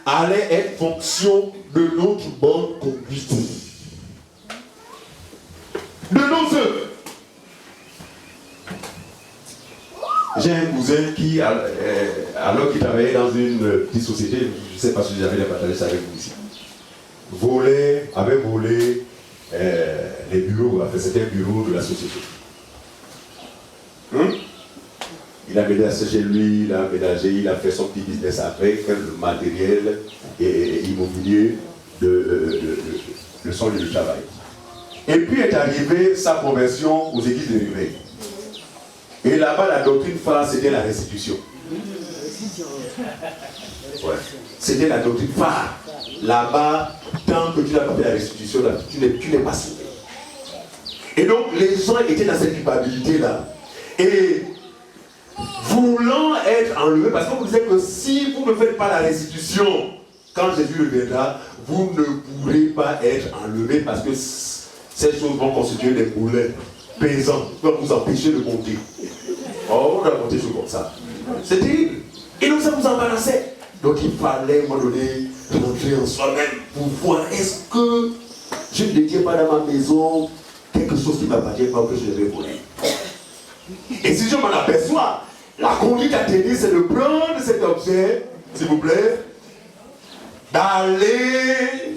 allait être fonction de notre bonne conduite. De nos œuvres. J'ai un cousin qui, alors qu'il travaillait dans une petite société, je ne sais pas si j'avais partagé ça avec vous ici, avait volé les bureaux, c'était un bureau de la société. Il Il a ménagé chez lui, il a aménagé, il a fait son petit business avec le matériel et immobilier de son lieu de travail. Et puis est arrivée sa conversion aux églises de réveil. Et là-bas, la doctrine phare, c'était la restitution. Ouais. C'était la doctrine phare. Là-bas, tant que tu n'as pas fait la restitution, là, tu n'es pas sauvé. Et donc, les gens étaient dans cette culpabilité-là. Et voulant être enlevés, parce qu'on vous disait que si vous ne faites pas la restitution, quand Jésus reviendra, vous ne pourrez pas être enlevés parce que ces choses vont constituer des boulets pesants, vont vous empêcher de compter. Oh, on a compté choses comme ça. C'est terrible. Et donc ça vous embarrassait. Donc il fallait, à un moment donné, rentrer en soi-même pour voir est-ce que je ne détiens pas dans ma maison quelque chose qui ne m'appartient pas que je devais voler. Et si je m'en aperçois, la conduite à tenir, c'est de prendre cet objet, s'il vous plaît, d'aller.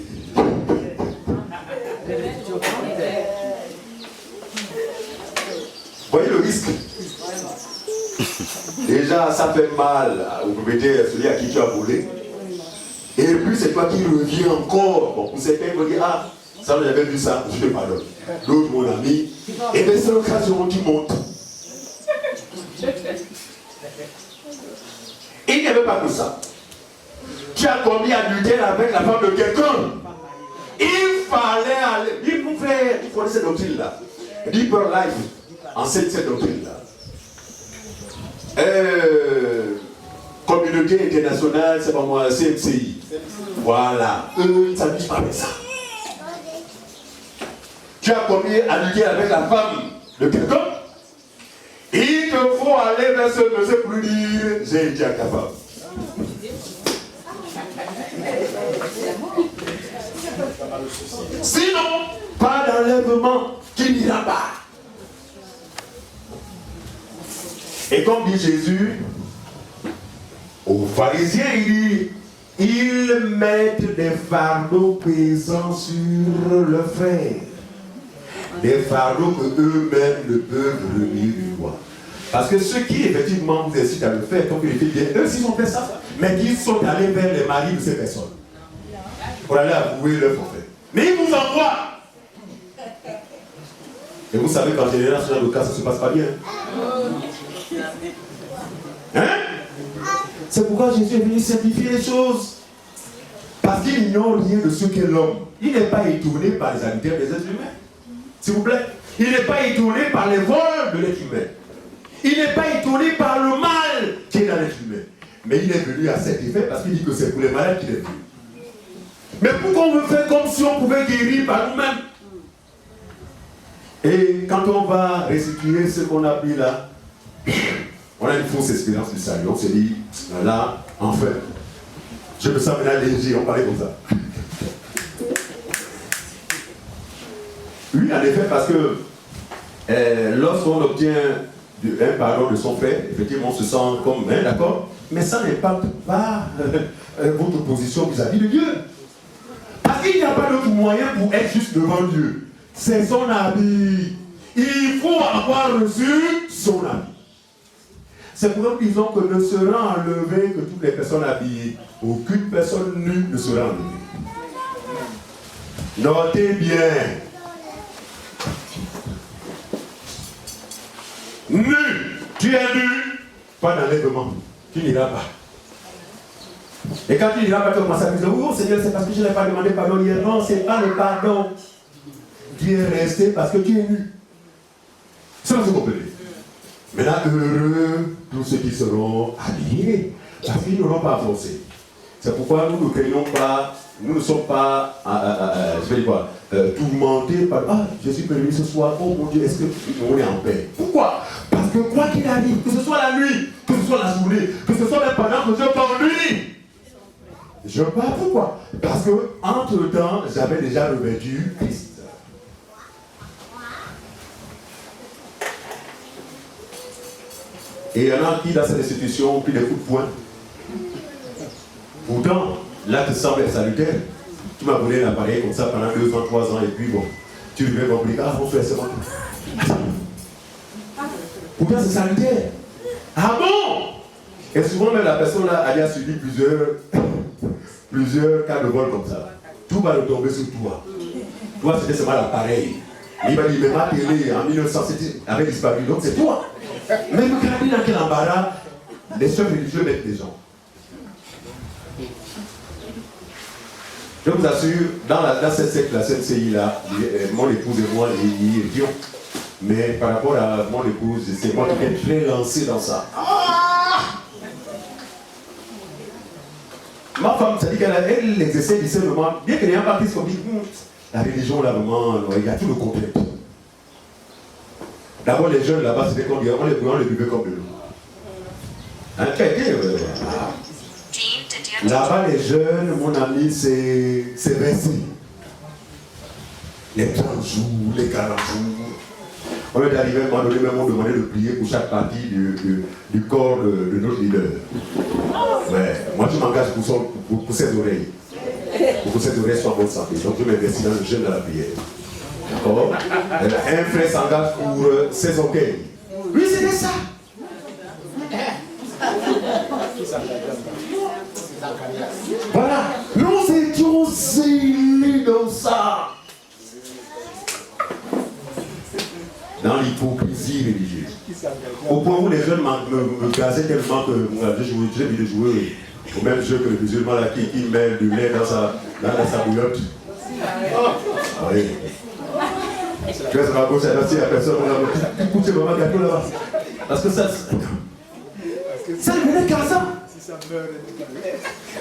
Voyez le risque. Déjà, ça fait mal au propriétaire, celui à qui tu as volé. Et puis, c'est toi qui reviens encore. Bon, pour certains, ils vont dire, ah, ça, j'avais vu ça, je te pardonne. L'autre, mon ami, et bien, c'est l'occasion qui monte. Il n'y avait pas que ça. Tu as commis adultère avec la femme de quelqu'un. Il fallait aller. Il pouvait, il connaît cette doctrine-là. Deeper Life enseigne cette doctrine-là. Communauté internationale, c'est pas moi, CMCI. Voilà. Eux, ils ne s'amusent pas avec ça. Tu as commis adultère avec la femme de quelqu'un. Il te faut aller vers ce monsieur pour lui dire j'ai été incapable. Sinon, pas d'enlèvement qui n'ira pas. Et comme dit Jésus, aux pharisiens, il dit ils mettent des fardeaux pesants sur le frère. Des fardeaux que eux-mêmes ne peuvent remuer du doigt. Parce que ceux qui effectivement vous incitent à le faire, comme il était bien, eux aussi ont fait ça, mais ils sont allés vers les maris de ces personnes pour aller avouer leur forfait. Mais ils vous envoient. Et vous savez qu'en général, ce genre de cas, ça ne se passe pas bien. Hein? C'est pourquoi Jésus est venu simplifier les choses. Parce qu'il n'ignore rien de ce qu'est l'homme. Il n'est pas étonné par les adultères des êtres humains. S'il vous plaît. Il n'est pas étonné par les vols de l'être humain. Il n'est pas étonné par le mal qui est dans l'être humain. Mais il est venu à cet effet parce qu'il dit que c'est pour les malades qu'il est venu. Mais pourquoi on veut faire comme si on pouvait guérir par nous-mêmes? Et quand on va restituer ce qu'on a pris là, on a une fausse expérience du salut. On se dit, là, enfin, je me sens maintenant léger, on parlait comme ça. Oui, en effet, parce que lorsqu'on obtient un pardon de son frère, effectivement, on se sent comme, hein, d'accord, mais ça n'impacte pas votre position vis-à-vis de Dieu. Parce qu'il n'y a pas d'autre moyen pour être juste devant Dieu. C'est son habit. Il faut avoir reçu son habit. C'est pour ça que disons que ne sera enlevé que toutes les personnes habillées. Aucune personne nue ne sera enlevée. Notez bien. Nu, tu es nu, pas d'enlèvement, tu n'iras pas. Et quand tu n'iras pas, tu commences à dire, oh Seigneur, c'est parce que je n'ai pas demandé pardon hier. Non, c'est pas le pardon. Tu es resté parce que tu es nu. Ça vous comprenez. Maintenant, heureux tous ceux qui seront habillés, parce qu'ils n'auront pas forcé. C'est pourquoi nous ne craignons pas, nous ne sommes pas, je vais dire quoi, tourmentés par, ah, je suis prévenu ce soir, oh mon Dieu, est-ce qu'on est en paix? Pourquoi? Parce que quoi qu'il arrive, que ce soit la nuit, que ce soit la journée, que ce soit même pendant que je m'ennuie, je pars. Pourquoi? Parce que, entre-temps, j'avais déjà revêtu Christ. Et il y en a qui, dans cette institution, ont pris des coups de poing. Pourtant, l'acte semble être salutaire. Tu m'as volé un appareil comme ça pendant 2 ans, 3 ans, et puis bon, tu lui mets mon bric, ah, François, c'est bon. Pourtant, c'est salutaire. Ah bon? Et souvent, même la personne là a déjà subi plusieurs cas de vol comme ça. Tout va retomber sur toi. Toi, c'était seulement l'appareil. Il va dire, mais ma télé en 1907 avait disparu, donc c'est toi. Mais regardez dans quel embarras les chefs religieux mettent les gens. Je vous assure, dans cette secte, la CNCI là, mon épouse et moi, y étions. Mais par rapport à mon épouse, c'est moi qui suis très lancé dans ça. Ma femme, ça dit qu'elle exerçait du discernement, bien qu'elle ait un parti comme dit, la religion là, vraiment, il y a tout le contraire. D'abord, les jeunes là-bas, c'était comme on les buvait comme de l'eau. Hein, là-bas, les jeunes, mon ami, c'est versé. Les 30 jours, les 40 jours. On est arrivé à un moment donné, même on demandait de prier pour chaque partie du corps de notre leader. Ouais. Moi, je m'engage pour ses oreilles. Pour que ses oreilles soient en bonne santé. Donc, je m'investis dans le jeûne de la prière. D'accord? Un frère s'engage pour ses orgueils. Oui, c'était ça. Voilà. Nous étions zélés dans ça. Dans l'hypocrisie religieuse. Au point où les jeunes me gazaient tellement que j'ai mis de jouer au même jeu que le musulman là, qui met du lait dans sa bouillotte. Oui. Tu vois, ça va gauche, là, si la personne, on a poussé vraiment gâteau là-bas. Parce que ça devenait cassant.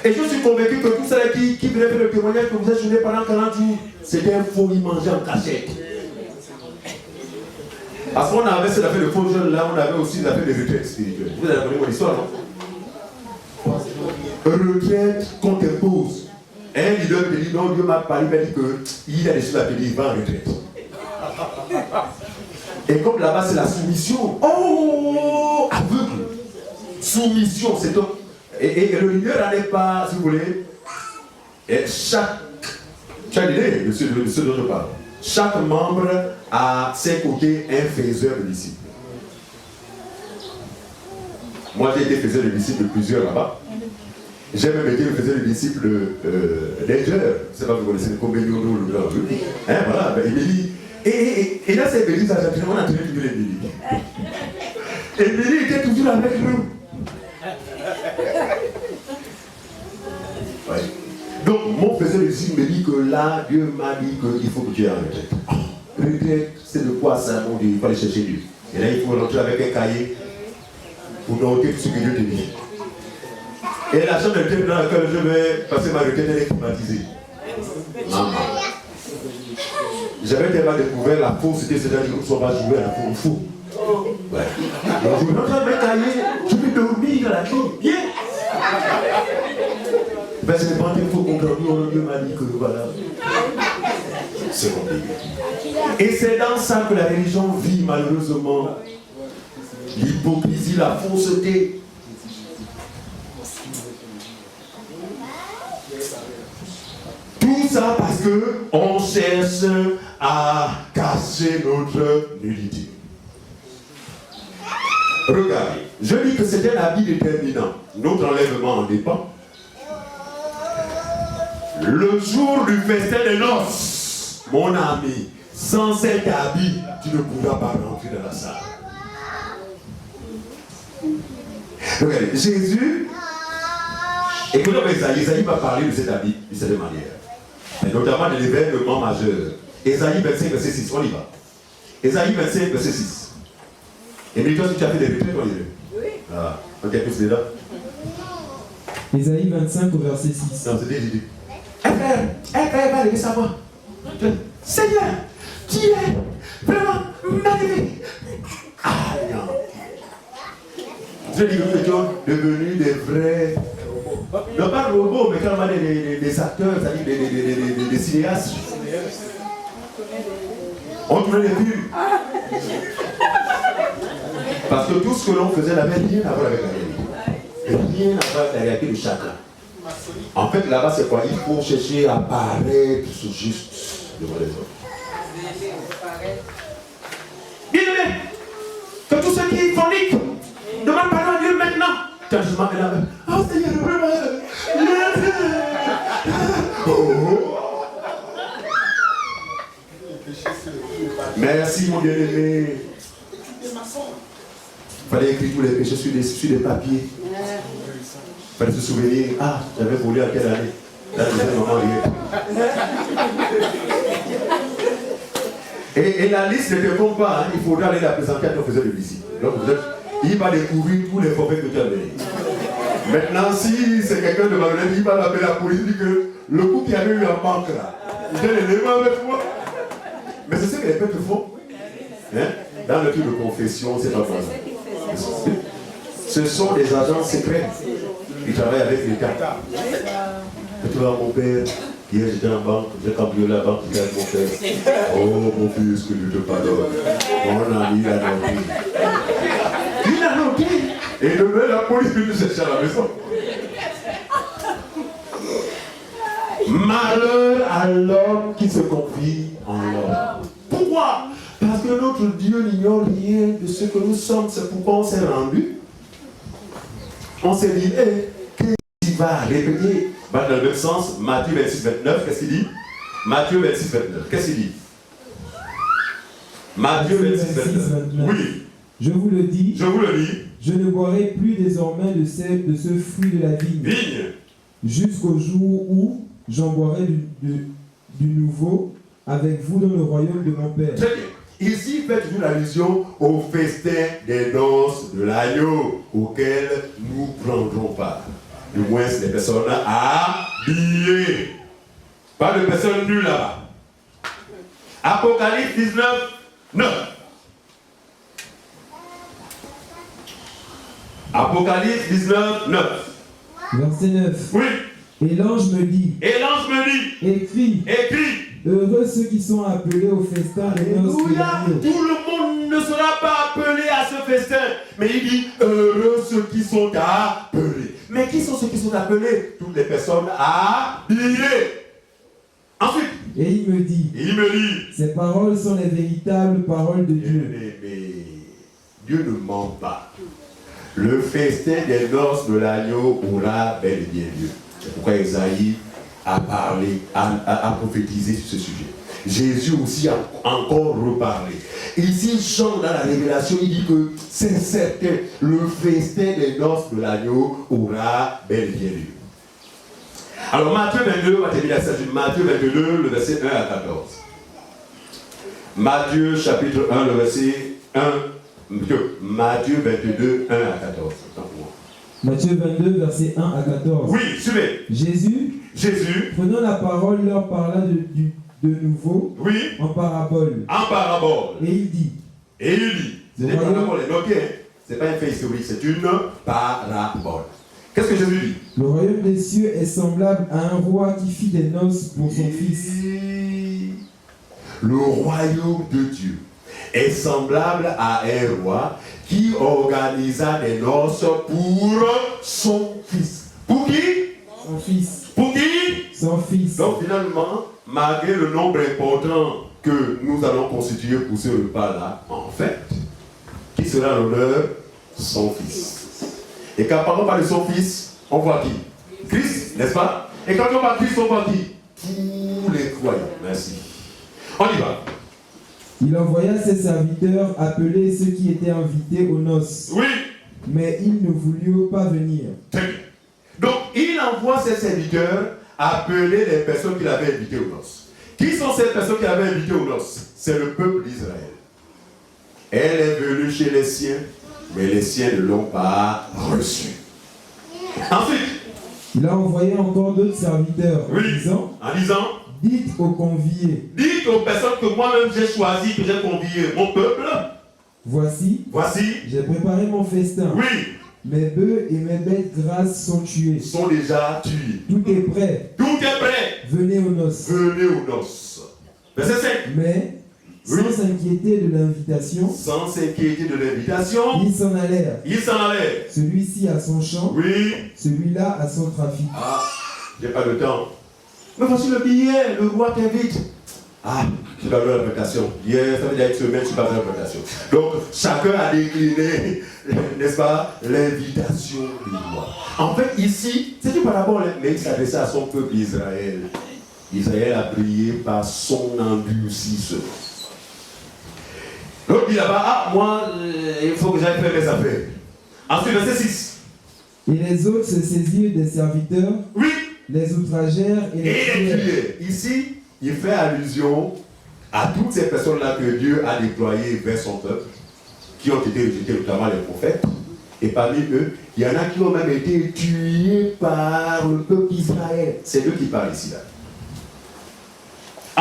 Et je suis convaincu que tout ça qui venait faire le témoignage que vous avez joué pendant 40 jours, c'était un faux, il mangeait en cachette. Parce qu'on avait cette affaire de faux jeunes là, on avait aussi des affaires de retraite spirituelle. Vous avez appris mon histoire, non? Retraite qu'on t'impose. Un leader te dit non, Dieu m'a parlé, il m'a dit qu'il a des choses à te dire, il va en retraite. Et comme là-bas c'est la soumission, oh, aveugle. Soumission, c'est donc. Et le leader n'en est pas, si vous voulez, et chaque idée, de ce dont je parle. Chaque membre a ses côtés un faiseur de disciples. Moi j'ai été faiseur de disciples de plusieurs là-bas. J'ai même été le faiseur de disciples d'Anger. Je ne sais pas si vous connaissez le Combénion le blanc. Hein, voilà, ben, Émilie. Et là c'est Émilie, ça a vraiment entraîné toujours Émilie. Émilie était toujours avec nous. Ouais. Donc, mon faiseur de disciples me dit que là, Dieu m'a dit qu'il faut que tu aies en retraite. Retraite, c'est de quoi ça, mon Dieu, il faut aller chercher Dieu. Et là, il faut rentrer avec un cahier pour noter tout ce que Dieu te dit. Et la chambre de retraite dans laquelle je vais passer ma retraite, elle est climatisée. Maman. J'avais tellement découvert la fausseté, c'est-à-dire qu'on va jouer à la faux. Ouais. Donc, je me rentre avec un cahier, je vais dormir dans la chambre. Viens! Ben, ce n'est pas qu'il faut comprendre, Dieu m'a dit que voilà. C'est compliqué. Et c'est dans ça que la religion vit malheureusement. L'hypocrisie, la fausseté. Tout ça parce qu'on cherche à cacher notre nudité. Regardez, je dis que c'est un habit déterminant. Notre enlèvement en dépend. Le jour du festin des noces, mon ami, sans cet habit, tu ne pourras pas rentrer dans la salle. Regardez, Jésus, écoutez, Isaïe va parler de cet habit de cette manière. Et notamment de l'événement majeur. Isaïe 25, verset 6, on y va. Isaïe 25, verset 6. Et toi, si tu as fait des retraites, on y va. Oui. Ah, ok, tous les là. Isaïe 25 au verset 6. Non, c'était Jésus. Frère, va lever sa voix. Seigneur, tu es vraiment magnifique. Ah non. Je dis que nous étions devenus des vrais. Non pas robots, mais quand on a des acteurs, c'est-à-dire des cinéastes. On tournait des films. Parce que tout ce que l'on faisait n'avait rien à voir avec la réalité. Rien à voir avec la réalité de chacun. En fait, là-bas, c'est quoi? Il faut chercher à paraître juste devant les autres. Bien aimé, que tous ceux qui forniquent demandent pardon à Dieu maintenant. Quand je m'appelle là, oh Seigneur, merci mon bien-aimé. Il fallait écrire tous les péchés sur des papiers. Il fallait se souvenir, ah, j'avais volé à quelle année? Là, je disais, maman, rien. Et la liste n'était bon pas, hein. Il faudra aller la présenter à ton faiseur de visite. Donc, il va découvrir tous les forfaits que tu as donnés. Maintenant, si c'est quelqu'un de malhonnête, il va l'appeler la police, il dit que le coup qui avait eu en banque là, j'ai l'élément avec moi. Mais c'est ce que les peuples font. Hein? Dans le truc de confession, c'est pas comme ça. Ce sont des agents secrets. Ils travaillent avec l'État. Tu vois, mon père, hier j'étais en banque, j'ai cambriolé la banque, j'ai avec mon père. Oh mon fils, que Dieu te pardonne. Mon ami, il a noté. Il a noté. Et demain, la police peut nous chercher à la maison. Malheur à l'homme qui se confie en l'homme. Pourquoi? Parce que notre Dieu n'ignore rien de ce que nous sommes. C'est pourquoi on s'est rendu. On s'est dit, qu'est-ce qu'il va répéter? Dans le même sens, Matthieu 26, 29, qu'est-ce qu'il dit? Matthieu 26, 29, qu'est-ce qu'il dit? Matthieu 26, 29. Oui. Je vous le dis. Je vous le dis. Je ne boirai plus désormais de ce fruit de la vigne. Jusqu'au jour où j'en boirai du nouveau avec vous dans le royaume de mon Père. Très bien. Ici, faites toujours allusion au festin des noces de l'agneau auquel nous prendrons part. Du moins, c'est des personnes habillées. Pas de personnes nues là-bas. Apocalypse 19, 9. Apocalypse 19, 9. Verset 9. Oui. Et l'ange me dit. Et l'ange me dit. Écris. Écris. Heureux ceux qui sont appelés au festin des noces de l'agneau. Tout le monde ne sera pas appelé à ce festin. Mais il dit, heureux ceux qui sont appelés. Mais qui sont ceux qui sont appelés? Toutes les personnes habillées. Ensuite. Et il me dit. Ces paroles sont les véritables paroles de Dieu. Mais Dieu ne ment pas. Le festin des noces de l'agneau aura bel et bien lieu. C'est pourquoi Esaïe a parlé, a prophétisé sur ce sujet. Jésus aussi a encore reparlé. Ici, Jean, dans la révélation, il dit que c'est certain, le festin des noces de l'agneau aura bel et bien lieu. Alors, Matthieu 22, on va terminer la session. Matthieu 22, le verset 1 à 14. Matthieu chapitre 1, le verset 1. Matthieu 22, 1 à 14. Matthieu 22, verset 1 à 14. Oui, suivez. Jésus, prenant la parole, leur parla de nouveau en parabole. Et il dit. C'est des paraboles, c'est pas un fait historique, c'est une parabole. Qu'est-ce que Jésus dit? Le royaume des cieux est semblable à un roi qui fit des noces pour son fils. Le royaume de Dieu est semblable à un roi qui organisa des noces pour son fils. Pour qui? Son fils. Pour qui? Son fils. Donc finalement, malgré le nombre important que nous allons constituer pour ce repas-là, en fait, qui sera l'honneur? Son fils. Et quand on parle de son fils, on voit qui? Christ, n'est-ce pas? Et quand on voit Christ, on voit qui? Tous les croyants. Merci. On y va. Il envoya ses serviteurs appeler ceux qui étaient invités aux noces. Oui. Mais ils ne voulurent pas venir. Très bien. Donc, il envoie ses serviteurs appeler les personnes qu'il avait invitées aux noces. Qui sont ces personnes qu'il avait invitées aux noces? C'est le peuple d'Israël. Elle est venue chez les siens, mais les siens ne l'ont pas reçue. Ensuite, il a envoyé encore d'autres serviteurs en disant, dites aux conviés. Dites aux personnes que moi-même j'ai choisies, que j'ai conviées, mon peuple. Voici, j'ai préparé mon festin. Oui. Mes bœufs et mes bêtes grasses sont tués. Sont déjà tués. Tout est prêt. Tout est prêt. Venez aux noces. Venez aux noces. Verset 5. Mais, sans s'inquiéter de l'invitation. Sans s'inquiéter de l'invitation. Ils s'en allèrent. Ils s'en allèrent. Celui-ci a son champ. Oui. Celui-là a son trafic. Ah, j'ai pas le temps. Mais voici le billet, le roi t'invite. Ah, je dois donner l'invitation. Hier, ça veut dire une semaine, je suis pas dans l'invitation. Donc, chacun a décliné, n'est-ce pas, l'invitation du roi. En fait, ici, c'est une parabole, mais il s'adressait à son peuple Israël. Israël a brillé par son endurcissement. Donc, il dit là-bas, ah, moi, il faut que j'aille faire mes affaires. Ensuite, verset 6. Et les autres se saisirent des serviteurs, Oui. les outragèrent et les tuèrent. Ici, il fait allusion à toutes ces personnes-là que Dieu a déployées vers son peuple, qui ont été rejetés, notamment les prophètes. Et parmi eux, il y en a qui ont même été tués par le peuple d'Israël. C'est eux qui parlent ici. Là.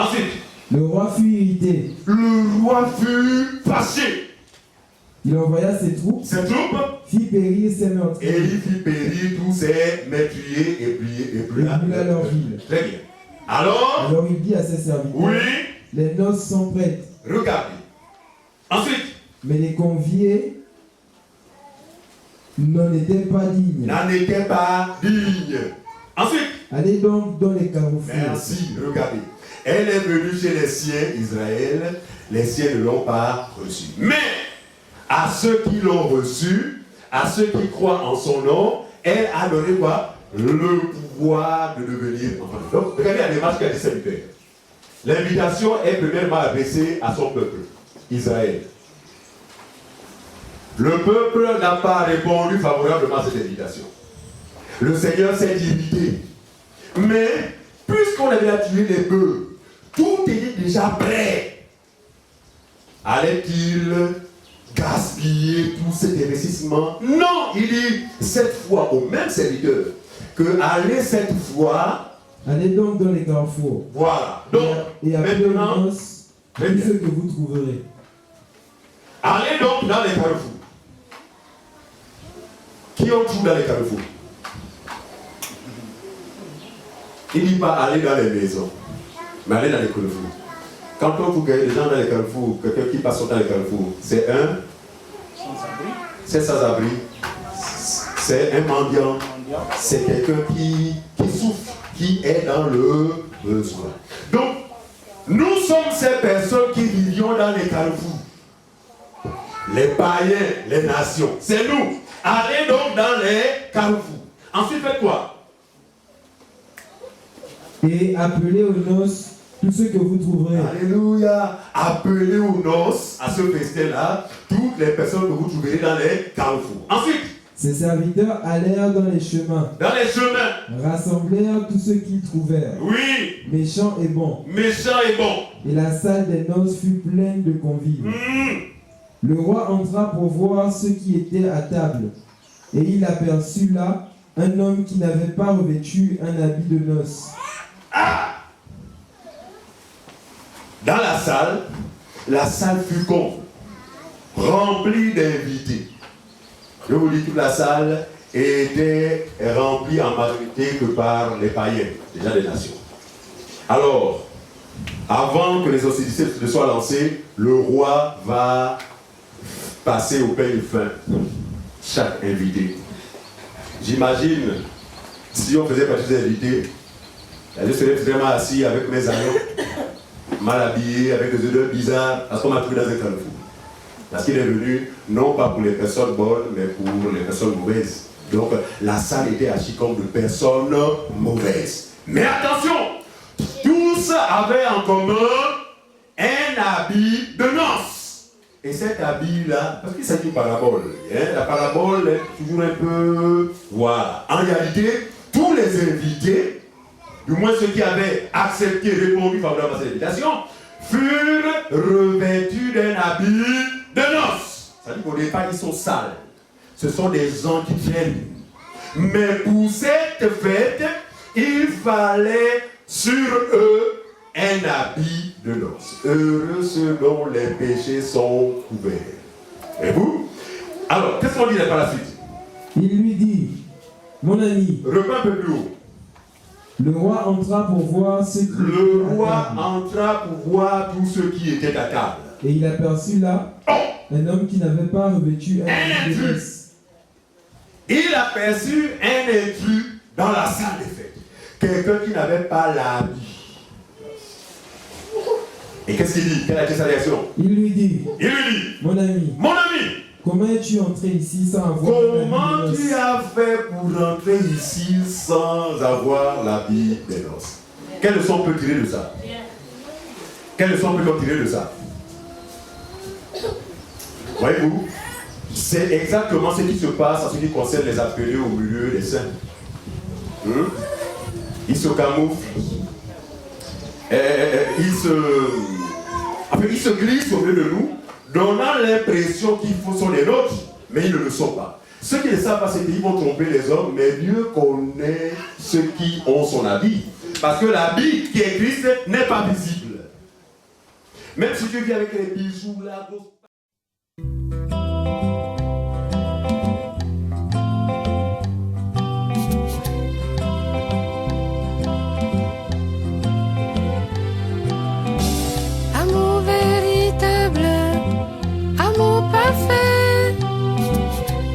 Ensuite, le roi fut irrité. Le roi fut fâché. Il envoya ses troupes, fit périr ses meurtriers. Et il fit périr tous ces meurtriers et brûla leur ville. Très bien. Alors il dit à ses serviteurs, oui, les noces sont prêtes. Regardez. Ensuite, mais les conviés n'en étaient pas dignes. Ensuite, allez donc dans les carrefours. Merci, regardez. Elle est venue chez les siens, Israël. Les siens ne l'ont pas reçu. Mais à ceux qui l'ont reçu, à ceux qui croient en son nom, elle a donné quoi? Le pouvoir de devenir enfant. Donc, regardez la démarche qu'a dit Saint-Pierre. L'invitation est premièrement adressée à son peuple, Israël. Le peuple n'a pas répondu favorablement à cette invitation. Le Seigneur s'est limité. Mais, puisqu'on avait tué les bœufs, tout était déjà prêt. Allait-il gaspiller tout cet investissement? Non, il dit cette fois au même serviteur que allez cette fois. Allez donc dans les carrefours. Voilà. Donc, et maintenant, tout ce que vous trouverez. Allez donc dans les carrefours. Qui ont tout dans les carrefours? Il ne dit pas aller dans les maisons, mais aller dans les carrefours. Quand on vous gagne des gens dans les carrefours, quelqu'un qui passe dans les carrefours, c'est un c'est sans-abri, c'est un mendiant, c'est quelqu'un qui souffre, qui est dans le besoin. Donc, nous sommes ces personnes qui vivions dans les carrefours. Les païens, les nations, c'est nous. Allez donc dans les carrefours. Ensuite, faites quoi? Et appelez aux noces tout ce que vous trouverez. Alléluia. Appelez aux noces, à ce festin-là, toutes les personnes que vous trouverez dans les carrefours. Ensuite, ses serviteurs allèrent dans les chemins. Dans les chemins. Rassemblèrent tous ceux qu'ils trouvèrent. Oui. Méchants et bons. Méchants et bons. Et la salle des noces fut pleine de convives. Le roi entra pour voir ceux qui étaient à table. Et il aperçut là un homme qui n'avait pas revêtu un habit de noces. Ah! Dans la salle fut comble, remplie d'invités. Je vous dis, toute la salle était remplie en majorité que par les païens, déjà des nations. Alors, avant que les hostilités ne soient lancées, le roi va passer au peigne fin chaque invité. J'imagine, si on faisait partie des invités, je serais vraiment assis avec mes amis, mal habillé, avec des odeurs bizarres, parce qu'on m'a trouvé dans un carrefour. Parce qu'il est venu, non pas pour les personnes bonnes, mais pour les personnes mauvaises. Donc, la salle était archi comme de personnes mauvaises. Mais attention, tous avaient en commun un habit de noces. Et cet habit-là, parce qu'il s'agit d'une parabole, hein, la parabole est toujours un peu... Voilà. En réalité, tous les invités, du moins ceux qui avaient accepté, répondu favorablement à cette invitation, furent revêtus d'un habit de noces. C'est-à-dire qu'au départ, ils sont sales. Ce sont des gens qui viennent. Mais pour cette fête, il fallait sur eux un habit de noces. Heureux ceux dont les péchés sont couverts. Et vous? Alors, qu'est-ce qu'on dit par la suite? Il lui dit, mon ami. Reprends un peu plus haut. Le roi entra pour voir ceux qui Le roi entra pour voir tous ceux qui étaient à table. Et il aperçut là un homme qui n'avait pas revêtu un habit de noces. Il aperçut un intrus dans la salle des fêtes. Quelqu'un qui n'avait pas l'habit. Et qu'est-ce qu'il dit? Quelle a été sa réaction? Il lui dit, Il lui dit, mon ami, comment es-tu entré ici sans avoir comment tu as fait pour rentrer ici sans avoir l'habit des noces? Quelle leçon on peut tirer de ça? Quelle leçon on peut tirer de ça? Voyez-vous, c'est exactement ce qui se passe en ce qui concerne les appelés au milieu des saints. Ils se camouflent. Ils se glissent au milieu de nous, donnant l'impression qu'ils sont les nôtres, mais ils ne le sont pas. Ceux qui ne savent pas, c'est qu'ils vont tromper les hommes, mais Dieu connaît ceux qui ont son habit. Parce que l'habit qui est Christ n'est pas visible. Même si tu viens avec les bijoux là, Amour véritable, amour parfait,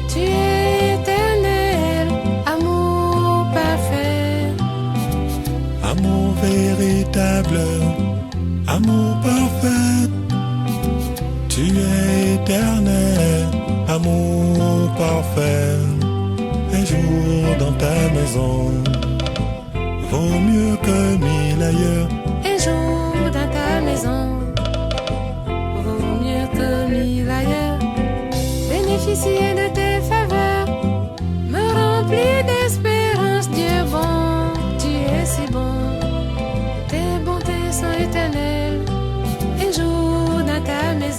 tu es éternel, amour parfait. Amour véritable, amour parfait, tu es éternel, amour parfait. Un jour dans ta maison vaut mieux que 1000 ailleurs. Un jour dans ta maison vaut mieux que 1000 ailleurs. Bénéficier de tes faveurs me remplit d'espérance. Dieu bon, tu es si bon. Tes bontés sont éternelles. Un jour dans ta maison